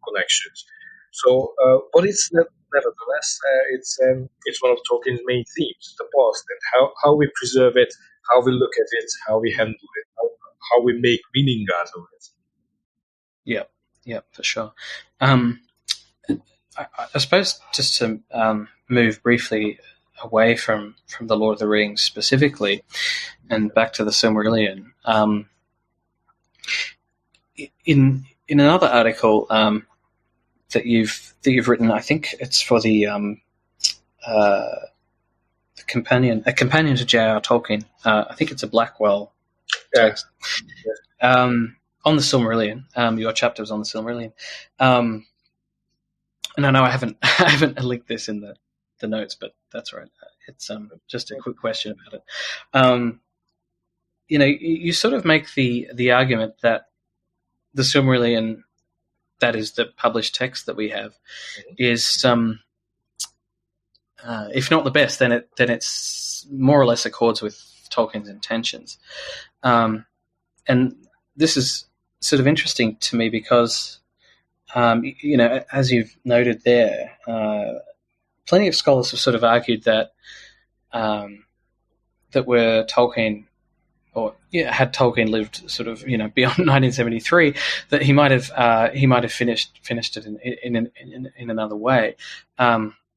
connections. So, but it's nevertheless it's one of Tolkien's main themes, the past, and how we preserve it, how we look at it, how we handle it, how we make meaning out of it. Yeah, for sure. I suppose just to move briefly away from the Lord of the Rings specifically, and back to the Silmarillion. In another article that you've written, I think it's for the companion to J.R. Tolkien. I think it's a Blackwell text. Yeah. On the Silmarillion. Your chapter was on the Silmarillion. And I know I haven't linked this in the notes, but that's right. It's just a quick question about it. You sort of make the argument that the Silmarillion, that is the published text that we have, is if not the best, then it's more or less accords with Tolkien's intentions. And this is sort of interesting to me because, as you've noted there, plenty of scholars have sort of argued that were Tolkien, or had Tolkien lived sort of beyond 1973, that he might have finished it in another way,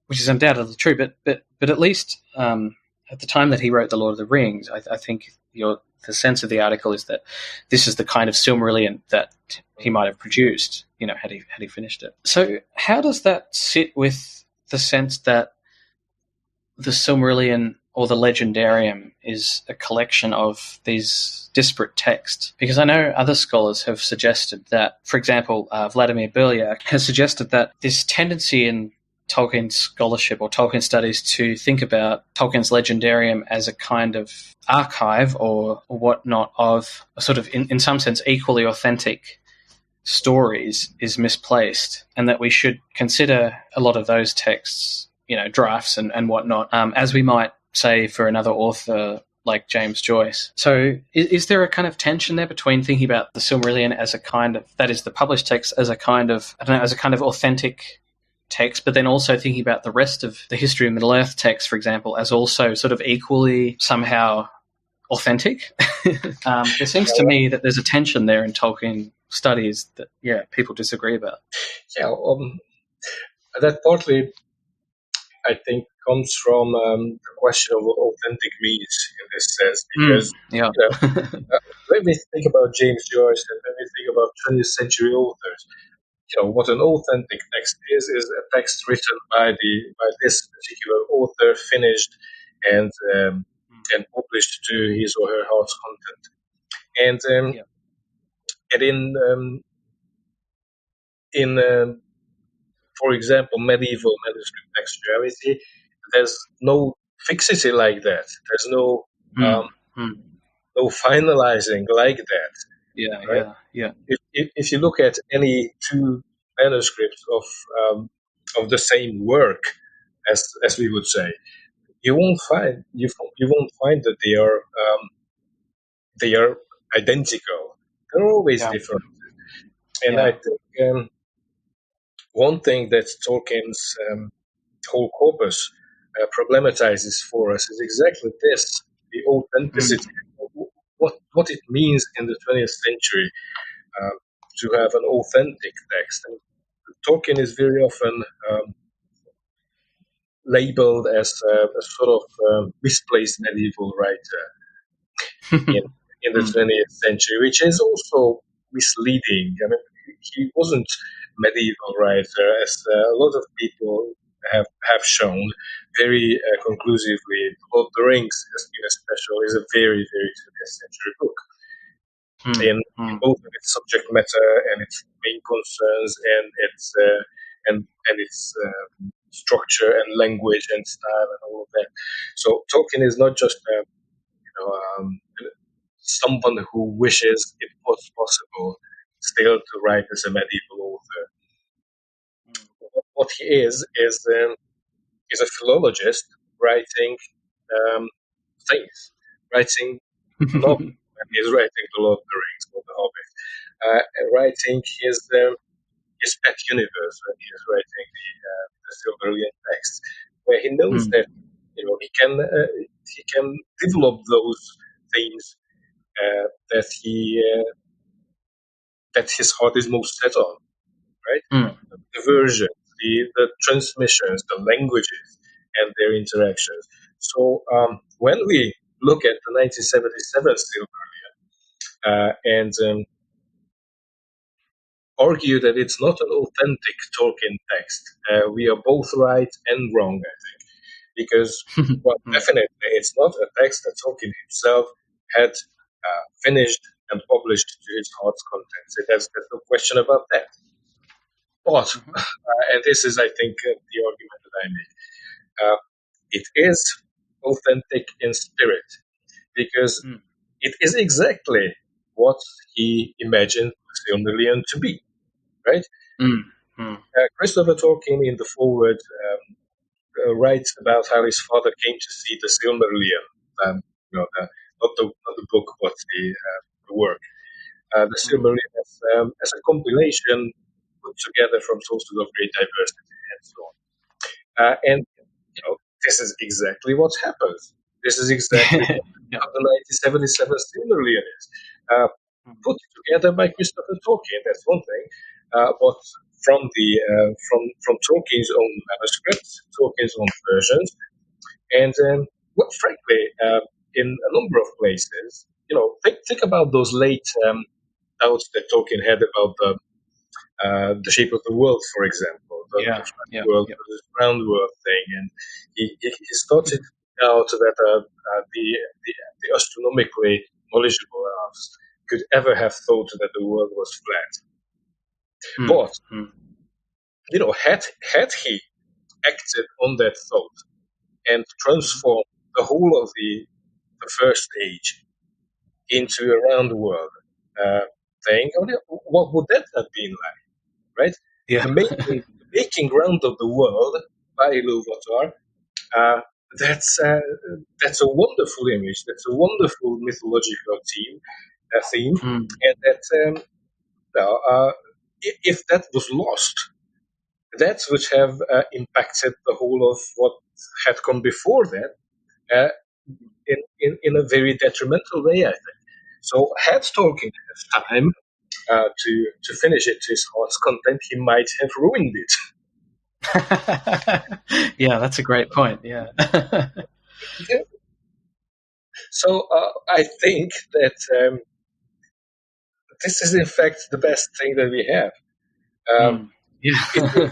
which is undoubtedly true. But at least at the time that he wrote The Lord of the Rings, I think the sense of the article is that this is the kind of Silmarillion that he might have produced, had he finished it. So how does that sit with the sense that the Silmarillion or the legendarium is a collection of these disparate texts. Because I know other scholars have suggested that, for example, Vladimir Belyak has suggested that this tendency in Tolkien scholarship or Tolkien studies to think about Tolkien's legendarium as a kind of archive or whatnot of a sort of, in some sense, equally authentic stories is misplaced, and that we should consider a lot of those texts, drafts and whatnot, as we might say for another author like James Joyce. So is there a kind of tension there between thinking about the Silmarillion as a kind of, that is the published text, as a kind of, as a kind of authentic text, but then also thinking about the rest of the history of Middle-earth text, for example, as also sort of equally somehow authentic? There seems to me that there's a tension there in Tolkien studies that, people disagree about. Yeah, that partly, I think, comes from the question of what authentic means in this sense. Because when we think about James Joyce and when we think about 20th century authors, what an authentic text is a text written by this particular author, finished and published to his or her heart's content. And in for example, medieval manuscript textuality, there's no fixity like that. There's no no finalizing like that. Right? If you look at any two manuscripts of the same work, as we would say, you won't find that they are identical. They're always different. And I think one thing that Tolkien's whole corpus problematizes for us is exactly this: the authenticity, what it means in the 20th century to have an authentic text. And Tolkien is very often labeled as a sort of misplaced medieval writer in the 20th century, which is also misleading. I mean, he wasn't medieval writer, as a lot of people have shown very conclusively. Lord of the Rings, is a very, very 20th century book. In both of its subject matter and its main concerns and its structure and language and style and all of that. So Tolkien is not just someone who wishes it was possible still to write as a medieval author. What he is a philologist writing things, writing novels. He's writing The Lord of the Rings or The Hobbit, writing his pet universe when he is writing the Silmarillion text, where he knows that he can develop those things that his heart is most set on, right? The version, the transmissions, the languages, and their interactions. So when we look at the 1977 Silmarillion and argue that it's not an authentic Tolkien text, we are both right and wrong, I think. Because, definitely, it's not a text that Tolkien himself had finished and published to his heart's content. So there's no question about that. But, and this is, I think, the argument that I make, it is authentic in spirit, because it is exactly what he imagined the Silmarillion to be, right? Christopher Tolkien, in the foreword, writes about how his father came to see the Silmarillion, not the book, but the work. The Silmarillion as a compilation put together from sources of great diversity and so on. And this is exactly what happens. This is exactly what the 1977 Silmarillion is. Put together by Christopher Tolkien, that's one thing. But from Tolkien's own manuscripts, Tolkien's own versions, and frankly, in a number of places, think about those late doubts that Tolkien had about the shape of the world, for example, the round world thing, and he started doubt that the astronomically knowledgeable elves could ever have thought that the world was flat. But had he acted on that thought and transformed the whole of the first age into a round world thing, what would that have been like, right? Yeah. The making round of the world by Iluvatar, that's a wonderful image. That's a wonderful mythological theme, and that if that was lost, that would have impacted the whole of what had come before that in a very detrimental way, I think. So had Tolkien had time to finish it to his heart's content, he might have ruined it. Yeah, that's a great point. Yeah. Yeah. So I think that this is in fact the best thing that we have. Yeah.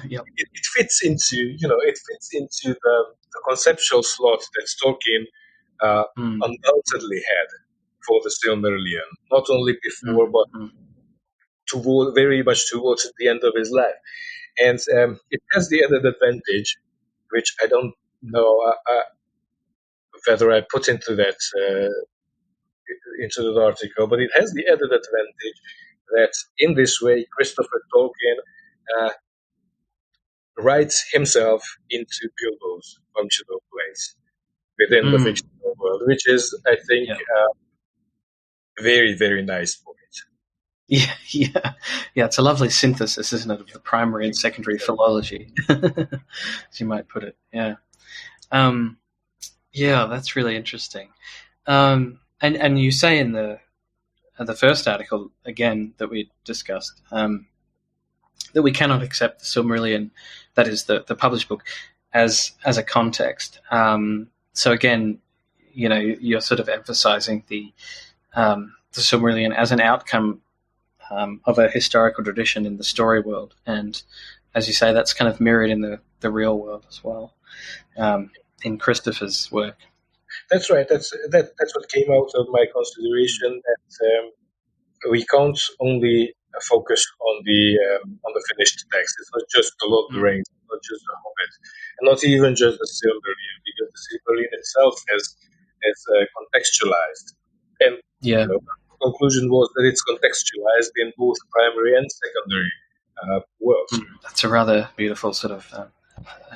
Yep. It fits into the conceptual slot that Tolkien undoubtedly had for the Silmarillion, not only before but very much towards the end of his life. And it has the added advantage, which I don't know whether I put into that article, but it has the added advantage that in this way Christopher Tolkien writes himself into Bilbo's functional place within the fictional world, which is, I think, very, very nice point. Yeah. It's a lovely synthesis, isn't it, of the primary and secondary philology, as you might put it. Yeah. That's really interesting. And you say in the first article again that we discussed that we cannot accept the Silmarillion, that is the published book, as a context. So again, you're sort of emphasizing the Silmarillion as an outcome of a historical tradition in the story world, and as you say, that's kind of mirrored in the real world as well, in Christopher's work. That's right. That's what came out of my consideration, that we can't only focus on the finished text. It's not just the Lord of the Rings, not just the Hobbit, and not even just the Silmarillion, because the Silmarillion itself has contextualized. And the conclusion was that it's contextualized in both primary and secondary worlds. That's a rather beautiful sort of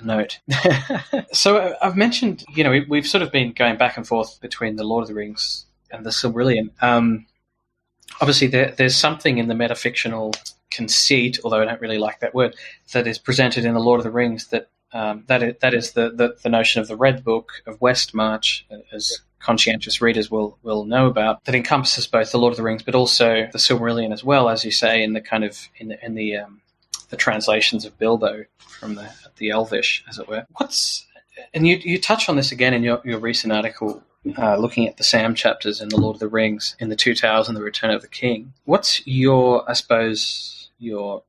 note. So I've mentioned, we've sort of been going back and forth between the Lord of the Rings and the Silmarillion. Obviously, there's something in the metafictional conceit, although I don't really like that word, that is presented in the Lord of the Rings that is the notion of the Red Book of Westmarch, as conscientious readers will know about, that encompasses both the Lord of the Rings but also the Silmarillion as well, as you say, in the kind of in the translations of Bilbo from the Elvish, as it were. And you touch on this again in your recent article, looking at the Sam chapters in the Lord of the Rings, in the Two Towers and the Return of the King. What's your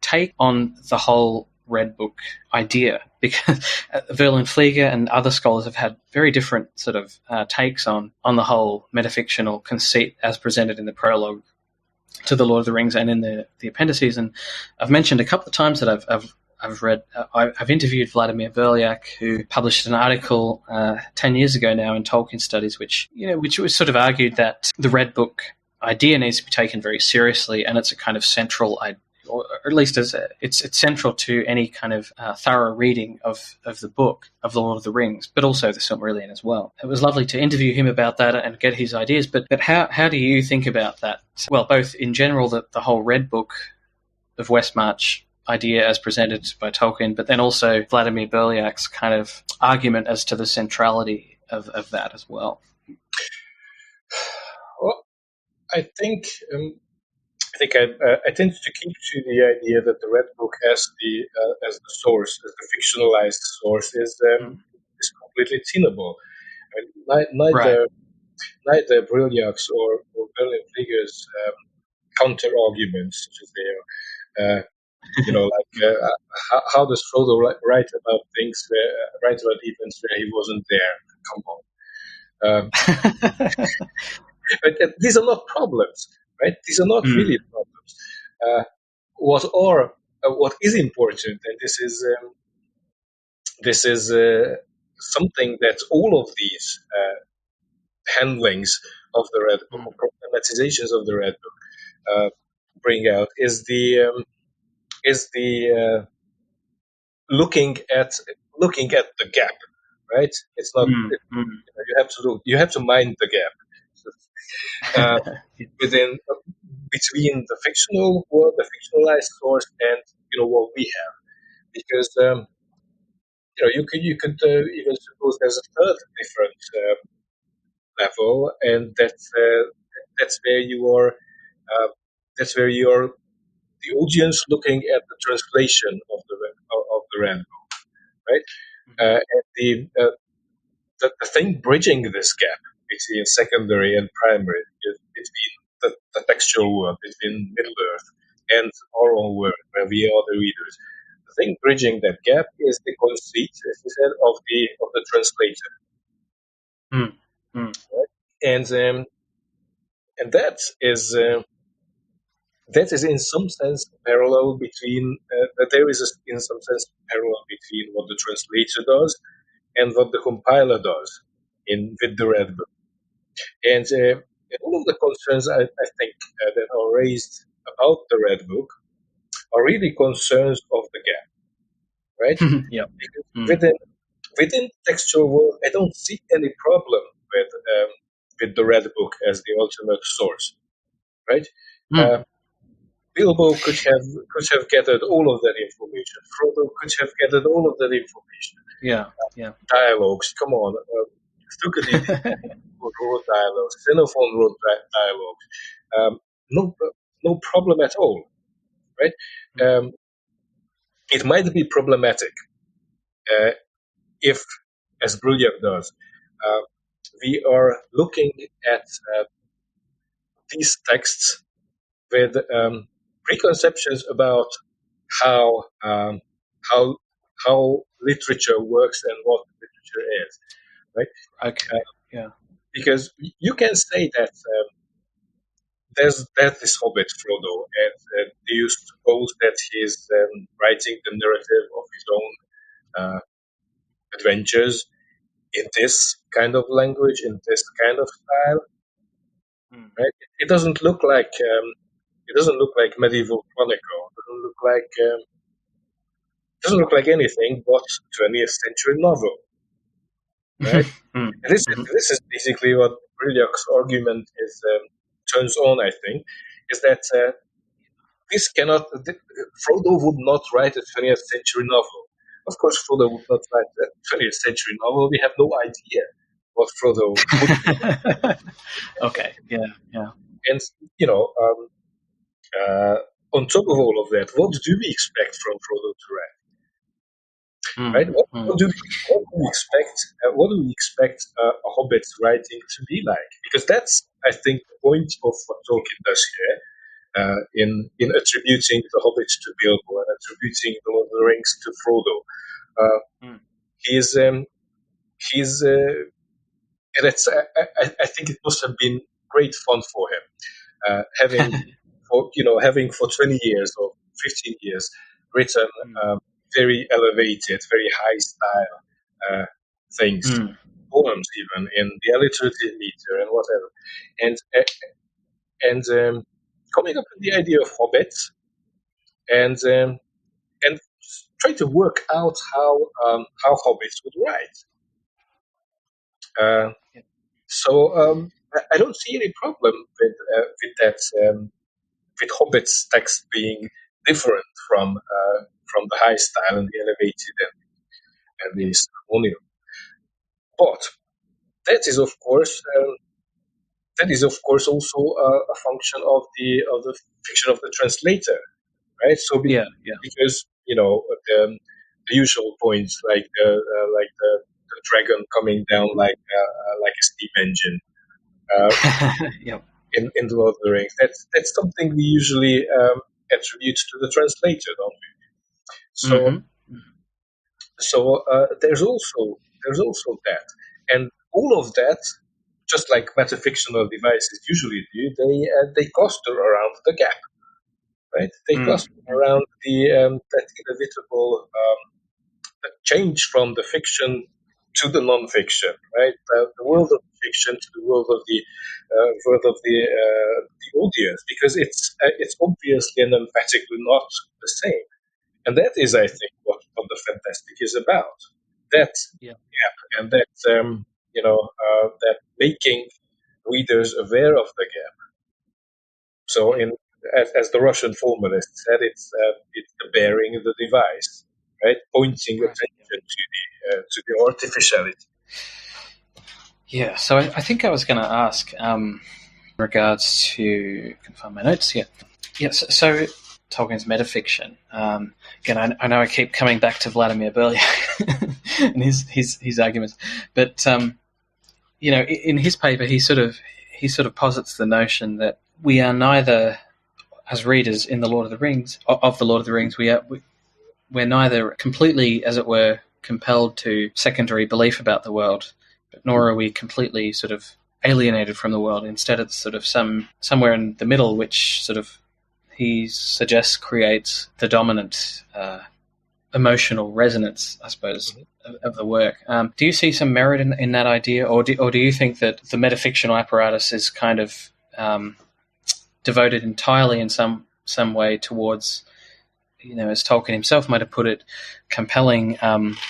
take on the whole Red Book idea? Because Verlin Flieger and other scholars have had very different sort of takes on the whole metafictional conceit as presented in the prologue to the Lord of the Rings and in the appendices. And I've mentioned a couple of times that I've read. I've interviewed Vladimir Berliak, who published an article 10 years ago now in Tolkien Studies, which was sort of argued that the Red Book idea needs to be taken very seriously, and it's a kind of central, or at least it's central to any kind of thorough reading of the book of the Lord of the Rings, but also the Silmarillion as well. It was lovely to interview him about that and get his ideas. But how do you think about that? Well, both in general, the whole Red Book of Westmarch idea as presented by Tolkien, but then also Vladimir Berliak's kind of argument as to the centrality of that as well. Well, I think I tend to keep to the idea that the Red Book as the source, as the fictionalized source, is completely tenable. I mean, neither Berliak's or Berlin Flieger's counter arguments, such as they are. How does Frodo write about things, write about events where he wasn't there? Come on. Um, but these are not problems, right? These are not really problems. What is important, and this is something that all of these handlings of the Red Book, or problematizations of the Red Book, bring out, is the looking at the gap, right? It's not you have to mind the gap within between the fictional world, the fictionalized source, and what we have, because you could even suppose there's a third different level, and that's where you are that's where you are the audience looking at the translation of the Red Book, right? And the thing bridging this gap between secondary and primary, between the textual world, between Middle Earth and our own world, where we are the readers. The thing bridging that gap is the conceit, as you said, of the translator, right? And that is in some sense parallel between there is in some sense parallel between what the translator does and what the compiler does with the Red Book. And all of the concerns I think that are raised about the Red Book are really concerns of the gap, right? Yeah. Because within textual world, I don't see any problem with the Red Book as the ultimate source, right? Bilbo could have gathered all of that information. Frodo could have gathered all of that information. Yeah. Dialogues, come on. Thucydides wrote dialogues. Xenophon wrote dialogues. No problem at all, right? It might be problematic if, as Brilliant does, we are looking at these texts with preconceptions about how literature works and what literature is, right? Okay. Because you can say that there's this Hobbit Frodo, and do you suppose that he's writing the narrative of his own adventures in this kind of language, in this kind of style? Right? It doesn't look like medieval chronicle. It doesn't look like anything but 20th century novel, right? This is basically what Brilliac's argument is turns on. I think is that Frodo would not write a 20th century novel. Of course, Frodo would not write a 20th century novel. We have no idea what Frodo would. Okay. Yeah. And on top of all of that, what do we expect from Frodo to write? Right? What do we expect a Hobbit's writing to be like? Because that's, I think, the point of what Tolkien does here, in attributing the Hobbit to Bilbo and attributing the Lord of the Rings to Frodo. And I think it must have been great fun for him, having for 20 years or 15 years written very elevated, very high style things, poems even in the alliterative meter and whatever, and coming up with the idea of hobbits, and try to work out how hobbits would write. So I don't see any problem with that. With Hobbit's text being different from the high style and the elevated and the ceremonial, but that is of course also a function of the fiction of the translator, right? So because the usual points like the dragon coming down like a steam engine. Yep. In the Lord of the Rings, that's something we usually attribute to the translator, don't we? So there's also that, and all of that just like metafictional devices usually do, they cluster around the gap, right? They cluster around that inevitable change from the fiction to the non-fiction, right? The world of fiction to the world of the audience, because it's obviously and emphatically not the same, and that is, I think, what the fantastic is about. That gap and that that making readers aware of the gap. So, as the Russian formalist said, it's the bearing of the device, right? Pointing attention to the artificiality. Yeah, so I think I was going to ask in regards to, I can find my notes here. Yeah, so Tolkien's metafiction. Again, I know I keep coming back to Vladimir Berlier and his arguments, but in his paper, he sort of posits the notion that we are neither, as readers in the Lord of the Rings, we're neither completely, as it were, compelled to secondary belief about the world, but nor are we completely sort of alienated from the world. Instead, it's sort of somewhere in the middle, which sort of he suggests creates the dominant emotional resonance, I suppose, of the work. Do you see some merit in that idea, or do you think that the metafictional apparatus is kind of devoted entirely in some way towards, as Tolkien himself might have put it, compelling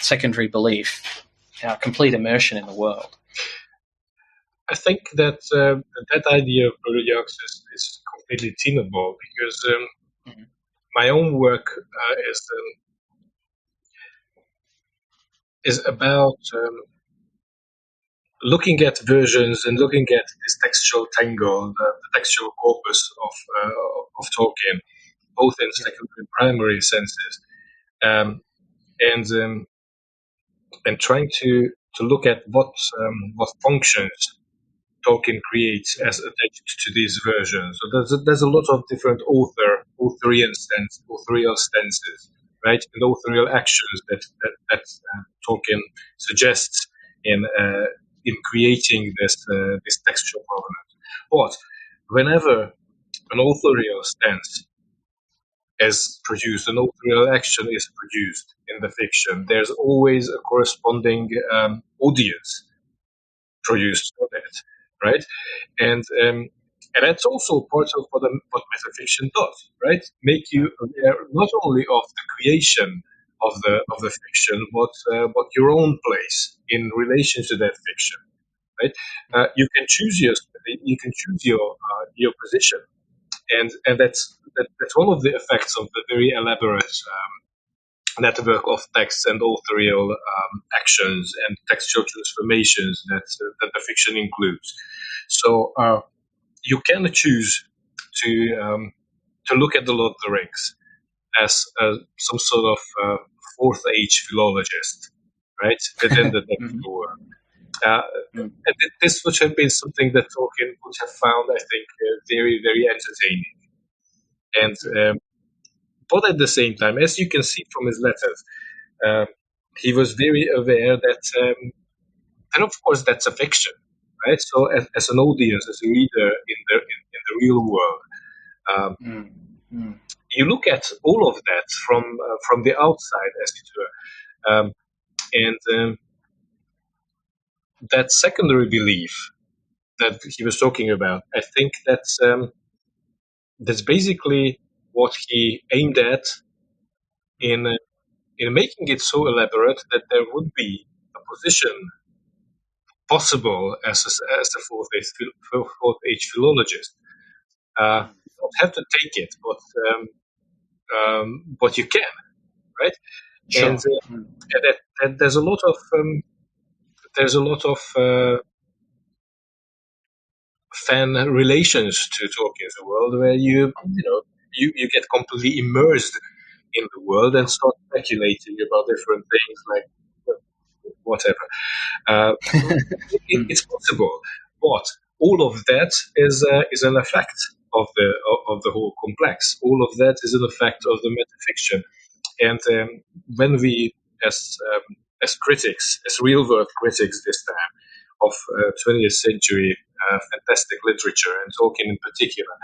secondary belief, complete immersion in the world? I think that that idea of Berliak's is completely tenable, because my own work is about looking at versions and looking at this textual tangle, the textual corpus of Tolkien, both in secondary and primary senses, and trying to look at what functions Tolkien creates as attached to these versions. So there's a lot of different authorial stances, right, and authorial actions that Tolkien suggests in creating this textual covenant. But whenever an authorial stance is produced, an authorial action is produced in the fiction, there's always a corresponding audience produced for that, right? And that's also part of what metafiction does, right? Make you aware not only of the creation of the fiction, but your own place in relation to that fiction, right? You can choose your position, and that's one of the effects of the very elaborate network of texts and authorial actions and textual transformations that the fiction includes. So you can choose to look at the Lord of the Rings as some sort of fourth age philologist, right, within the textual work. And this would have been something that Tolkien would have found, I think, very, very entertaining. And but at the same time, as you can see from his letters, he was very aware that, and of course, that's a fiction, right? So, as an audience, as a reader in the real world, you look at all of that from the outside, as it were, and that secondary belief that he was talking about, I think that's basically what he aimed at in making it so elaborate that there would be a position possible as a fourth age philologist. You don't have to take it, but you can, right? Sure. And there's a lot of fan relations to Tolkien's world, where you get completely immersed in the world and start speculating about different things, like whatever. It's possible, but all of that is an effect of the whole complex. All of that is an effect of the metafiction, and when we, as critics, as real world critics this time, of 20th century fantastic literature, and Tolkien in particular.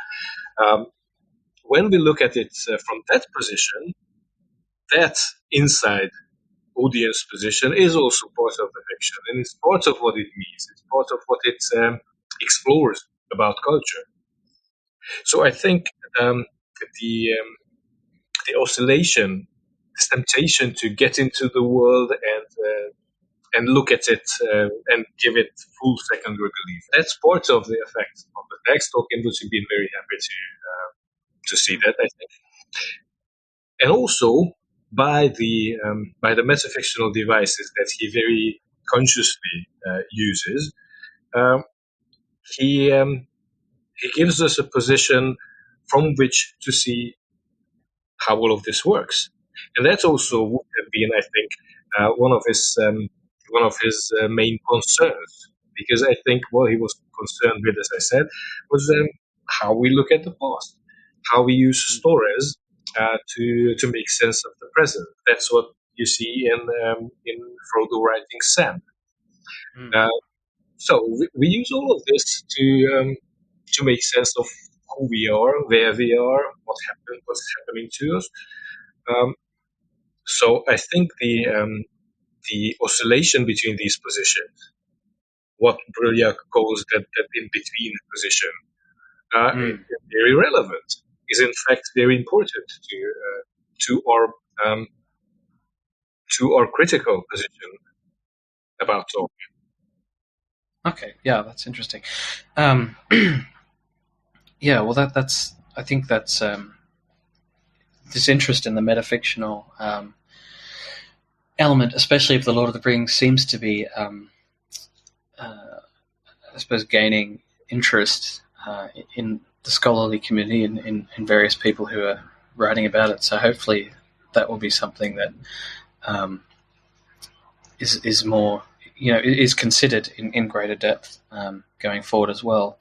When we look at it from that position, that inside audience position is also part of the fiction, and it's part of what it means. It's part of what it explores about culture. So I think the oscillation, this temptation to get into the world and look at it and give it full secondary relief, that's part of the effect of the text. Tolkien would have been very happy to see that, I think, and also by the metafictional devices that he very consciously uses, he gives us a position from which to see how all of this works, and that also would have been, I think, one of his main concerns, because I think what he was concerned with, as I said, was how we look at the past, how we use stories to make sense of the present. That's what you see in Frodo writing Sam. So we use all of this to make sense of who we are, where we are, what's happening to us. So I think the oscillation between these positions, what Brilliac calls that in-between position, is very relevant, is in fact very important to our critical position about Tolkien. Okay, yeah, that's interesting. Yeah, well, that's I think that's this interest in the metafictional element, especially of the Lord of the Rings, seems to be, I suppose, gaining interest in the scholarly community and in various people who are writing about it. So hopefully that will be something that is more, is considered in greater depth going forward as well.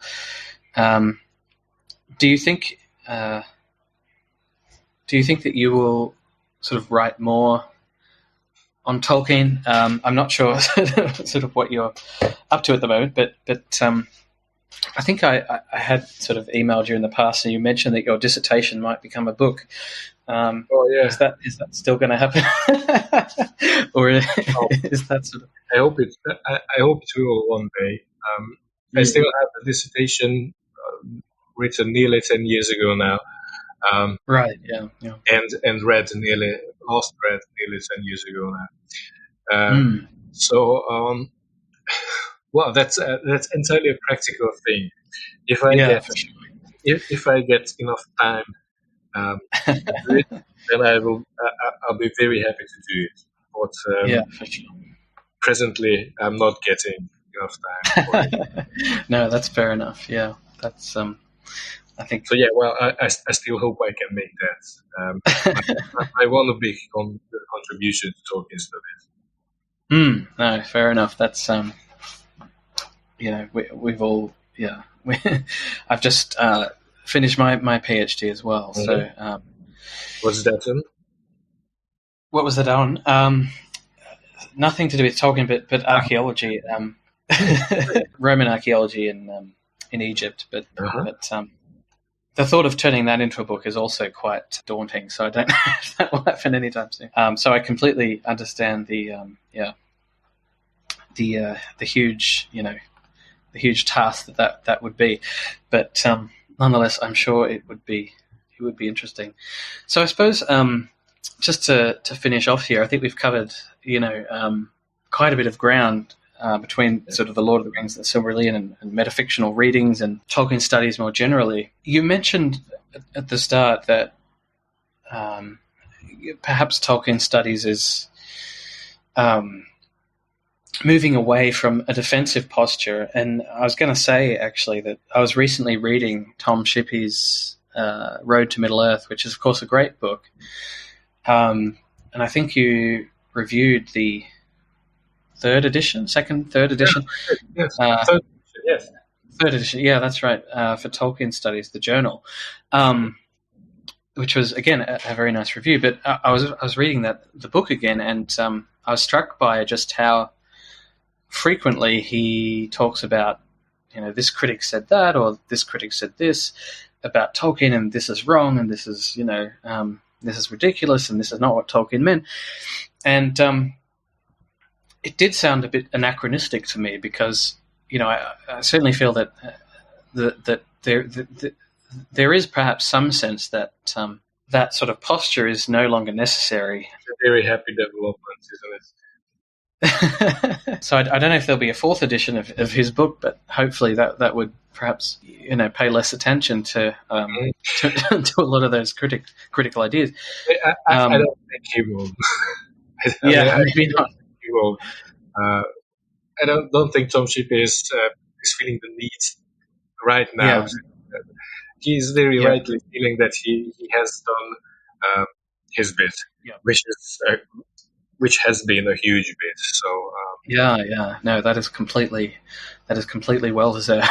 Do you think that you will sort of write more on Tolkien? I'm not sure sort of what you're up to at the moment, but I think I had sort of emailed you in the past, and you mentioned that your dissertation might become a book. Oh yeah, is that still going to happen, or is that sort of? I hope it will one day. I still have a dissertation written nearly 10 years ago now. Right. Yeah. And read nearly 10 years ago now. So, well, that's entirely a practical thing. If I get enough time to do it, then I'll be very happy to do it. But for sure. Presently, I'm not getting enough time for it. No, that's fair enough. Yeah, that's I think so. Yeah, well, I still hope I can make that. I want a big contribution to Tolkien studies. No, fair enough. That's we've all I've just finished my PhD as well. Mm-hmm. So what's that on? What was that on? Nothing to do with Tolkien, but archaeology, Roman archaeology in Egypt. But the thought of turning that into a book is also quite daunting. So I don't know if that will happen anytime soon. So I completely understand the huge the huge task that would be, but nonetheless, I'm sure it would be interesting. So I suppose just to finish off here, I think we've covered quite a bit of ground between sort of the Lord of the Rings and the Silmarillion and metafictional readings and Tolkien studies more generally. You mentioned at the start that perhaps Tolkien studies is moving away from a defensive posture. And I was going to say, actually, that I was recently reading Tom Shippey's Road to Middle-earth, which is, of course, a great book. And I think you reviewed the third edition. Yes. Yes. Third edition, yeah, that's right, for Tolkien Studies, the journal, which was, again, a very nice review. But I was reading the book again, and I was struck by just how frequently he talks about, this critic said that, or this critic said this about Tolkien, and this is wrong, and this is, this is ridiculous, and this is not what Tolkien meant. And it did sound a bit anachronistic to me, because, I certainly feel that there is perhaps some sense that that sort of posture is no longer necessary. It's a very happy development, isn't it? So I don't know if there'll be a fourth edition of his book, but hopefully that would perhaps pay less attention to to a lot of those critical ideas. I don't think he will. Maybe not. He will. I don't think Tom Shippey is feeling the need right now. Yeah. He's very rightly feeling that he has done his bit, which has been a huge bit. So no, that is completely well deserved.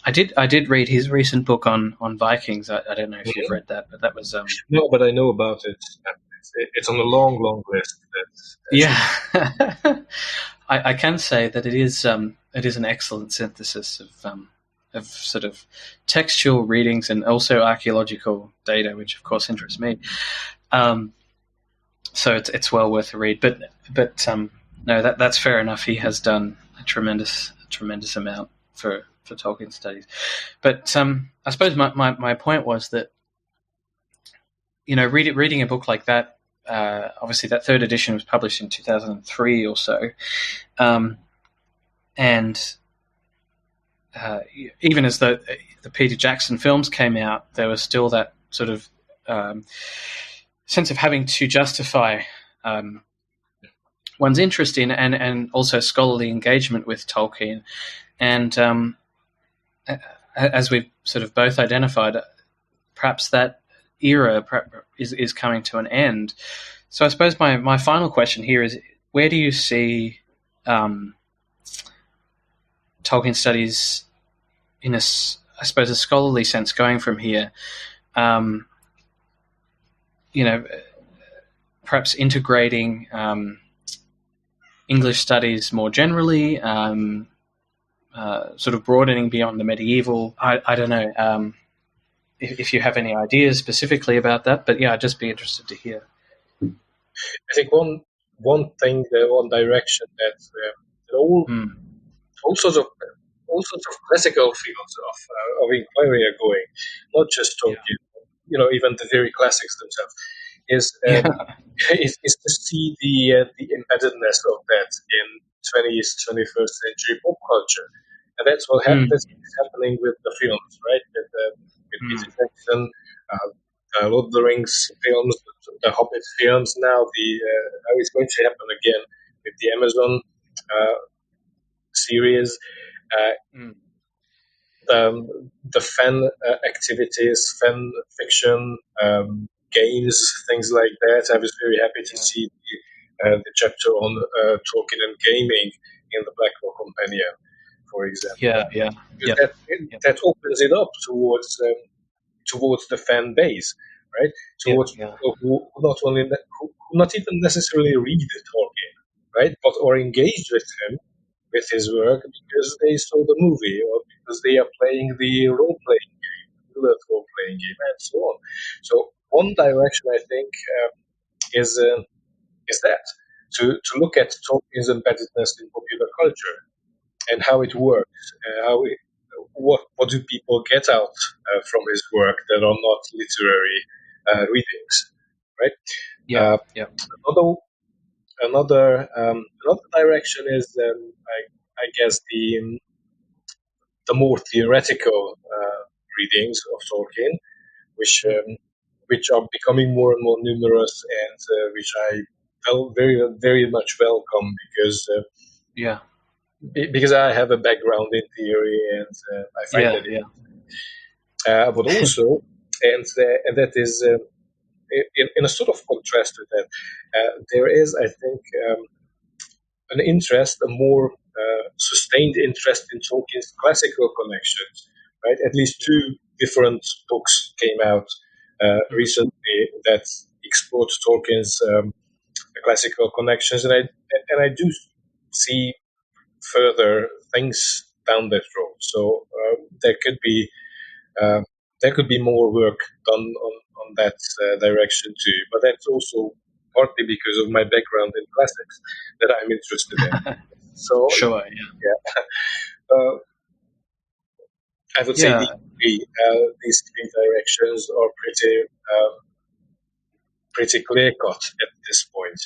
I did read his recent book on Vikings. I don't know if you've read that, but that was no, but I know about it. It's on a long list. I can say that it is an excellent synthesis of sort of textual readings and also archaeological data, which of course interests me. So it's well worth a read. But no, that's fair enough. He has done a tremendous amount for Tolkien studies. But I suppose my point was that reading a book like that. Obviously, that third edition was published in 2003 or so, and even as the Peter Jackson films came out, there was still that sort of sense of having to justify one's interest in and also scholarly engagement with Tolkien. And as we've sort of both identified, perhaps that era is coming to an end. So I suppose my final question here is, where do you see Tolkien studies in a scholarly sense going from here? Perhaps integrating English studies more generally, sort of broadening beyond the medieval. I don't know if you have any ideas specifically about that, but I'd just be interested to hear. I think one direction that all sorts of classical fields of inquiry are going, not just Tolkien, even the very classics themselves, is to see the embeddedness of that in 20th, 21st century pop culture. And that's what that's happening with the films, right? With Peter Jackson, Lord of the Rings films, the Hobbit films. Now how it's going to happen again with the Amazon series. The fan activities, fan fiction, games, things like that. I was very happy to see the chapter on Tolkien and gaming in the Blackwell Companion, for example. That opens it up towards the fan base, right? Towards people who not even necessarily read Tolkien, right? But are engaged with him, with his work, because they saw the movie or because they are playing the role-playing game, and so on. So one direction, I think, is that to look at Tolkien's embeddedness in popular culture and how it works, what do people get out from his work that are not literary readings, right? Another direction is, I guess, the more theoretical readings of Tolkien, which are becoming more and more numerous, and which I very, very much welcome, because I have a background in theory, and I find but also, and that is in a sort of contrast to that, there is, I think, an interest, a more sustained interest in Tolkien's classical connections, right? At least two different books came out recently that explored Tolkien's classical connections, and I do see further things down that road. So there could be more work done on that direction too. But that's also partly because of my background in classics that I'm interested in. So Sure. I would say these three directions are pretty clear cut at this point.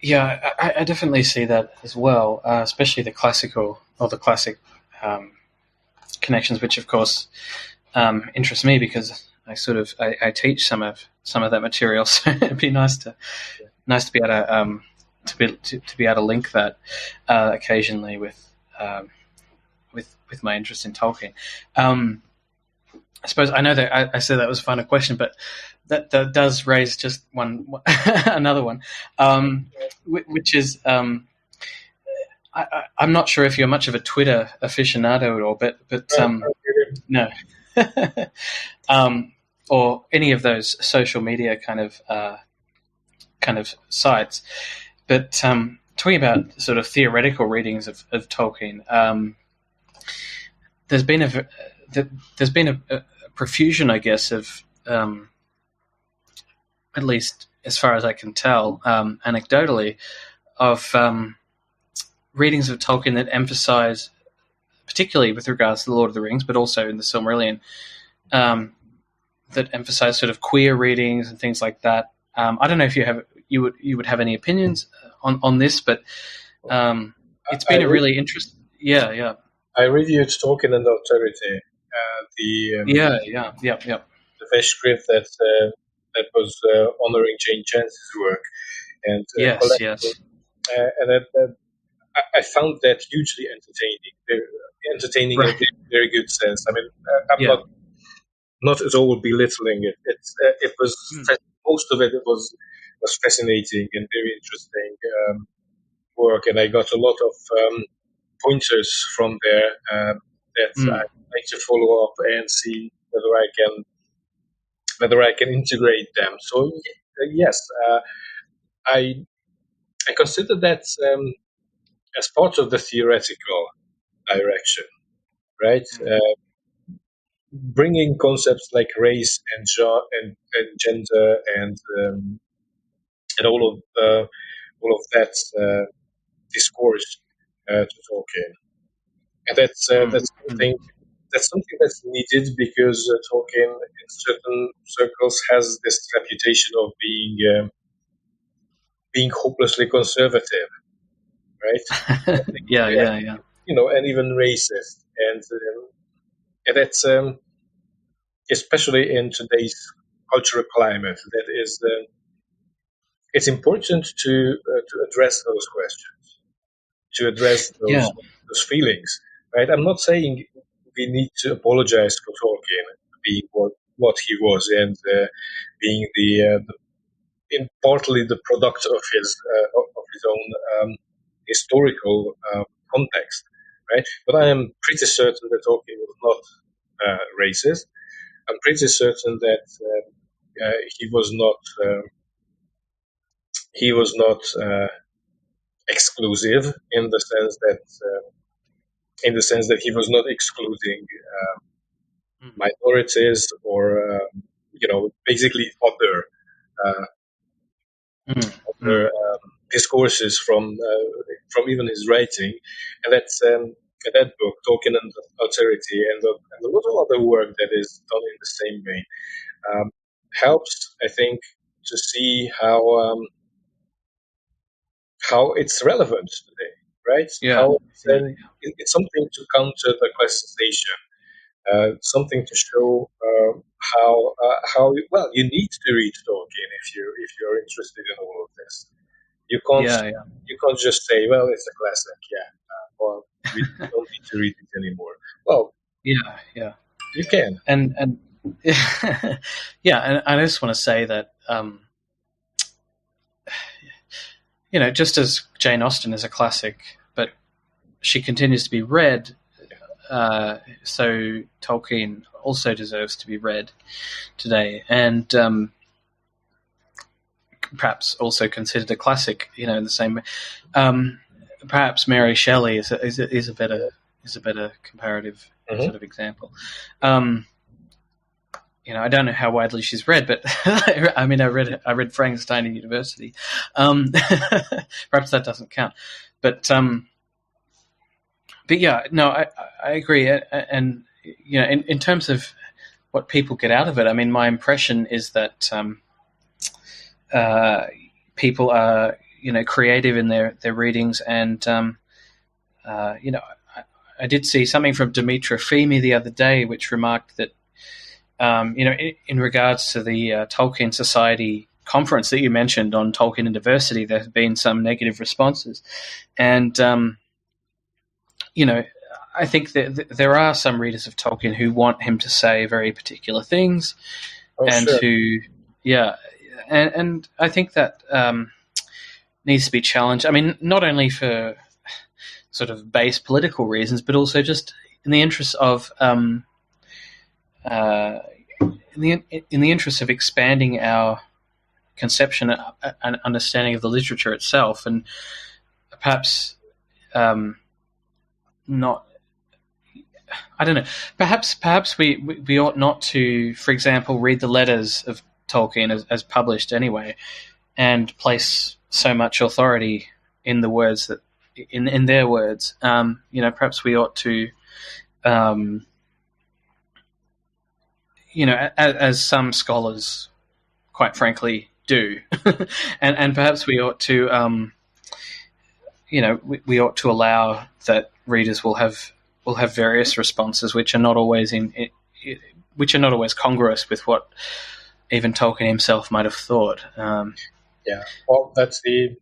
I definitely see that as well, especially the classical or the classic connections, which of course interest me because I teach some of that material. So it'd be nice to be able to to be able to link that occasionally with my interest in Tolkien. I suppose I know that I said that was a final question, but that does raise just another one, which is I'm not sure if you're much of a Twitter aficionado at all, but no, or any of those social media kind of sites. But talking about sort of theoretical readings of Tolkien, there's been a profusion, I guess, of at least as far as I can tell, anecdotally, of readings of Tolkien that emphasize, particularly with regards to the Lord of the Rings, but also in the Silmarillion, that emphasize sort of queer readings and things like that. I don't know if you would have any opinions on this, but it's been a really interesting. Yeah. I reviewed Tolkien and Authority, the manuscript that was honoring Jane Chance's work, and and I found that hugely entertaining. Entertaining in a very good sense. I mean, I'm not at all belittling it. It was most of it was fascinating and very interesting work, and I got a lot of pointers from there that I'd like to follow up and see whether I can integrate them. So yes, I consider that as part of the theoretical direction, right? Bringing concepts like race and gender and all of that discourse to Tolkien, and that's something that's needed because Tolkien in certain circles has this reputation of being hopelessly conservative, right? Yeah. And even racist, and that's especially in today's cultural climate. That is, it's important to address those questions, to address those feelings, right? I'm not saying we need to apologize for Tolkien being what he was and being in partly the product of his own historical context, right? But I am pretty certain that Tolkien was not racist. I'm pretty certain that he was not exclusive in the sense that he was not excluding minorities or basically other discourses from even his writing, and that's that book, Tolkien and Authority, and a lot of other work that is done in the same way, helps, I think, to see how it's relevant today, right? It's something to counter the classization, something to show how well you need to read Tolkien if you're interested in all of this. You can't just say, well, it's a classic, or we don't need to read it anymore. Well, you can, and and I just want to say that just as Jane Austen is a classic, but she continues to be read, so Tolkien also deserves to be read today. And perhaps also considered a classic, in the same way. Perhaps Mary Shelley is a better comparative sort of example. I don't know how widely she's read, but I read Frankenstein in university. Perhaps that doesn't count, but yeah, no, I agree, and in terms of what people get out of it, I mean, my impression is that people are creative in their readings, and I did see something from Dimitra Fimi the other day, which remarked that in regards to the Tolkien Society conference that you mentioned on Tolkien and diversity, there have been some negative responses, and I think that there are some readers of Tolkien who want him to say very particular things, and and I think that needs to be challenged. I mean, not only for sort of base political reasons, but also just in the interest of in the interest of expanding our conception and understanding of the literature itself, and perhaps not. I don't know. Perhaps we ought not to, for example, read the letters of Tolkien as published anyway, and place so much authority in the words that in their words. Perhaps we ought to, as some scholars, quite frankly, do, and perhaps we ought to, we ought to allow that readers will have various responses which are not always congruous with what even Tolkien himself might have thought. Well, that's the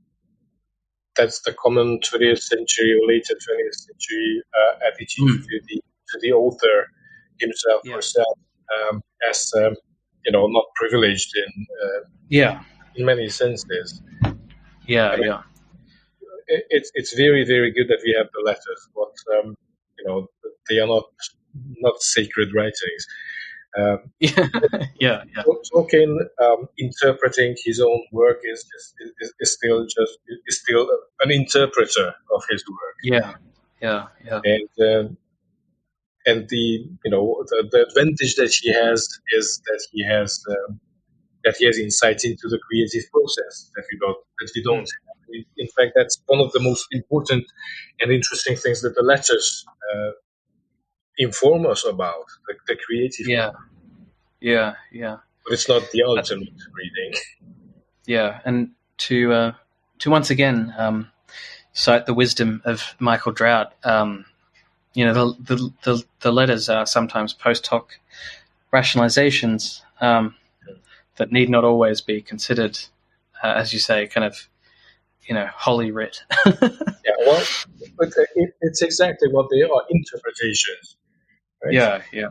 common 20th century or later 20th century attitude to the author himself or herself, as not privileged in many senses. It's very, very good that we have the letters, but they are not sacred writings. Tolkien interpreting his own work is still an interpreter of his work. And the advantage that he has is that he has insight into the creative process that we don't have. In fact, that's one of the most important and interesting things that the letters inform us about, the creative. But it's not the ultimate reading. And to once again cite the wisdom of Michael Drought, the letters are sometimes post hoc rationalizations that need not always be considered, as you say, kind of, holy writ. Well, but it's exactly what they are, interpretations. Right? Yeah.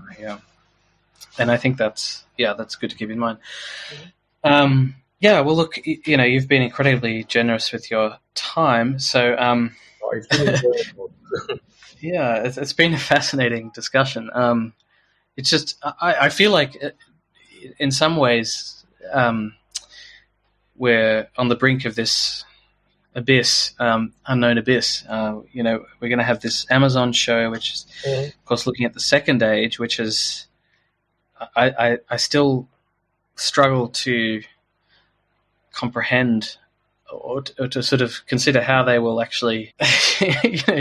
And I think that's good to keep in mind. Well, look, you've been incredibly generous with your time, so it's been enjoyable. it's been a fascinating discussion. It's just I feel like in some ways we're on the brink of this abyss, unknown abyss. We're going to have this Amazon show, which is, of course, looking at the Second Age, which is I still struggle to comprehend or to sort of consider how they will actually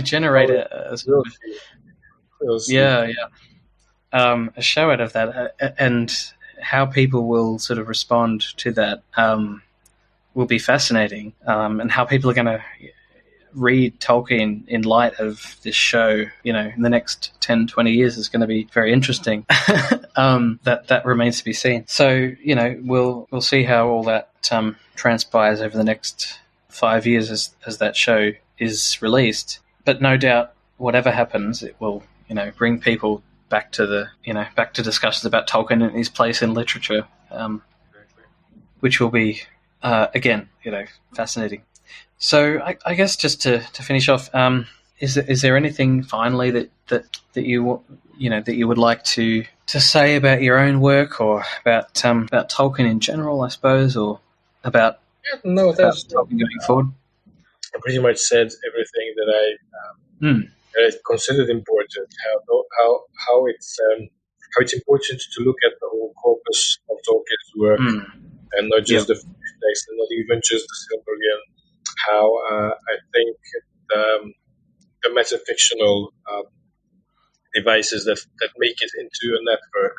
generate a show out of that, and how people will sort of respond to that will be fascinating, and how people are going to read Tolkien in light of this show, in the next 10, 20 years is going to be very interesting. That remains to be seen. So, we'll see how all that transpires over the next 5 years as that show is released. But no doubt, whatever happens, it will, bring people back to discussions about Tolkien and his place in literature, which will be, again, fascinating. So I guess just to finish off, is there anything finally that you would like to say about your own work, or about Tolkien in general, I suppose, or about Yeah, no, that's Tolkien going forward? I pretty much said everything that I considered important. How it's important to look at the whole corpus of Tolkien's work, and not just the text, and not even just the Silmarillion. How I think the metafictional devices that make it into a network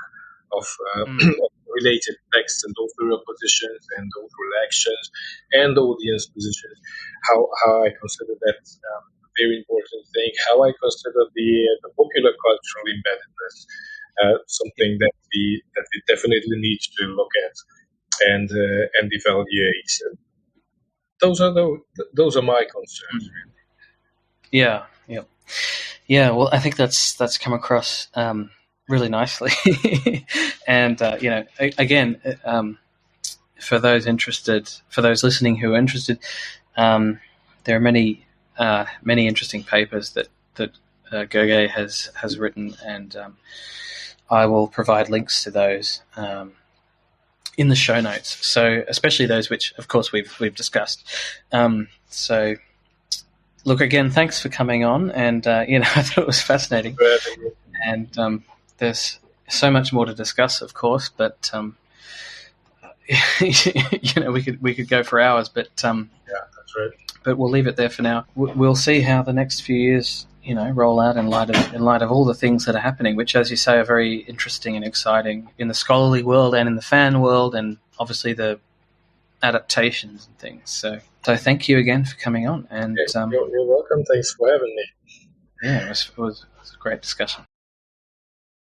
of related texts and authorial positions and authorial actions and audience positions. How I consider that a very important thing. How I consider the popular cultural embeddedness something that we definitely need to look at and evaluate. Those are my concerns. Yeah. Well, I think that's come across really nicely, and again, for those listening who are interested, there are many interesting papers that Gergely has written, and I will provide links to those in the show notes. So, especially those which, of course, we've discussed. So. Look, again, thanks for coming on, and I thought it was fascinating. And there's so much more to discuss, of course, but we could go for hours, but yeah, that's right. But we'll leave it there for now. We'll see how the next few years, roll out in light of all the things that are happening, which, as you say, are very interesting and exciting in the scholarly world and in the fan world, and obviously the adaptations and things. So thank you again for coming on. And you're welcome. Thanks for having me. Yeah, it was a great discussion.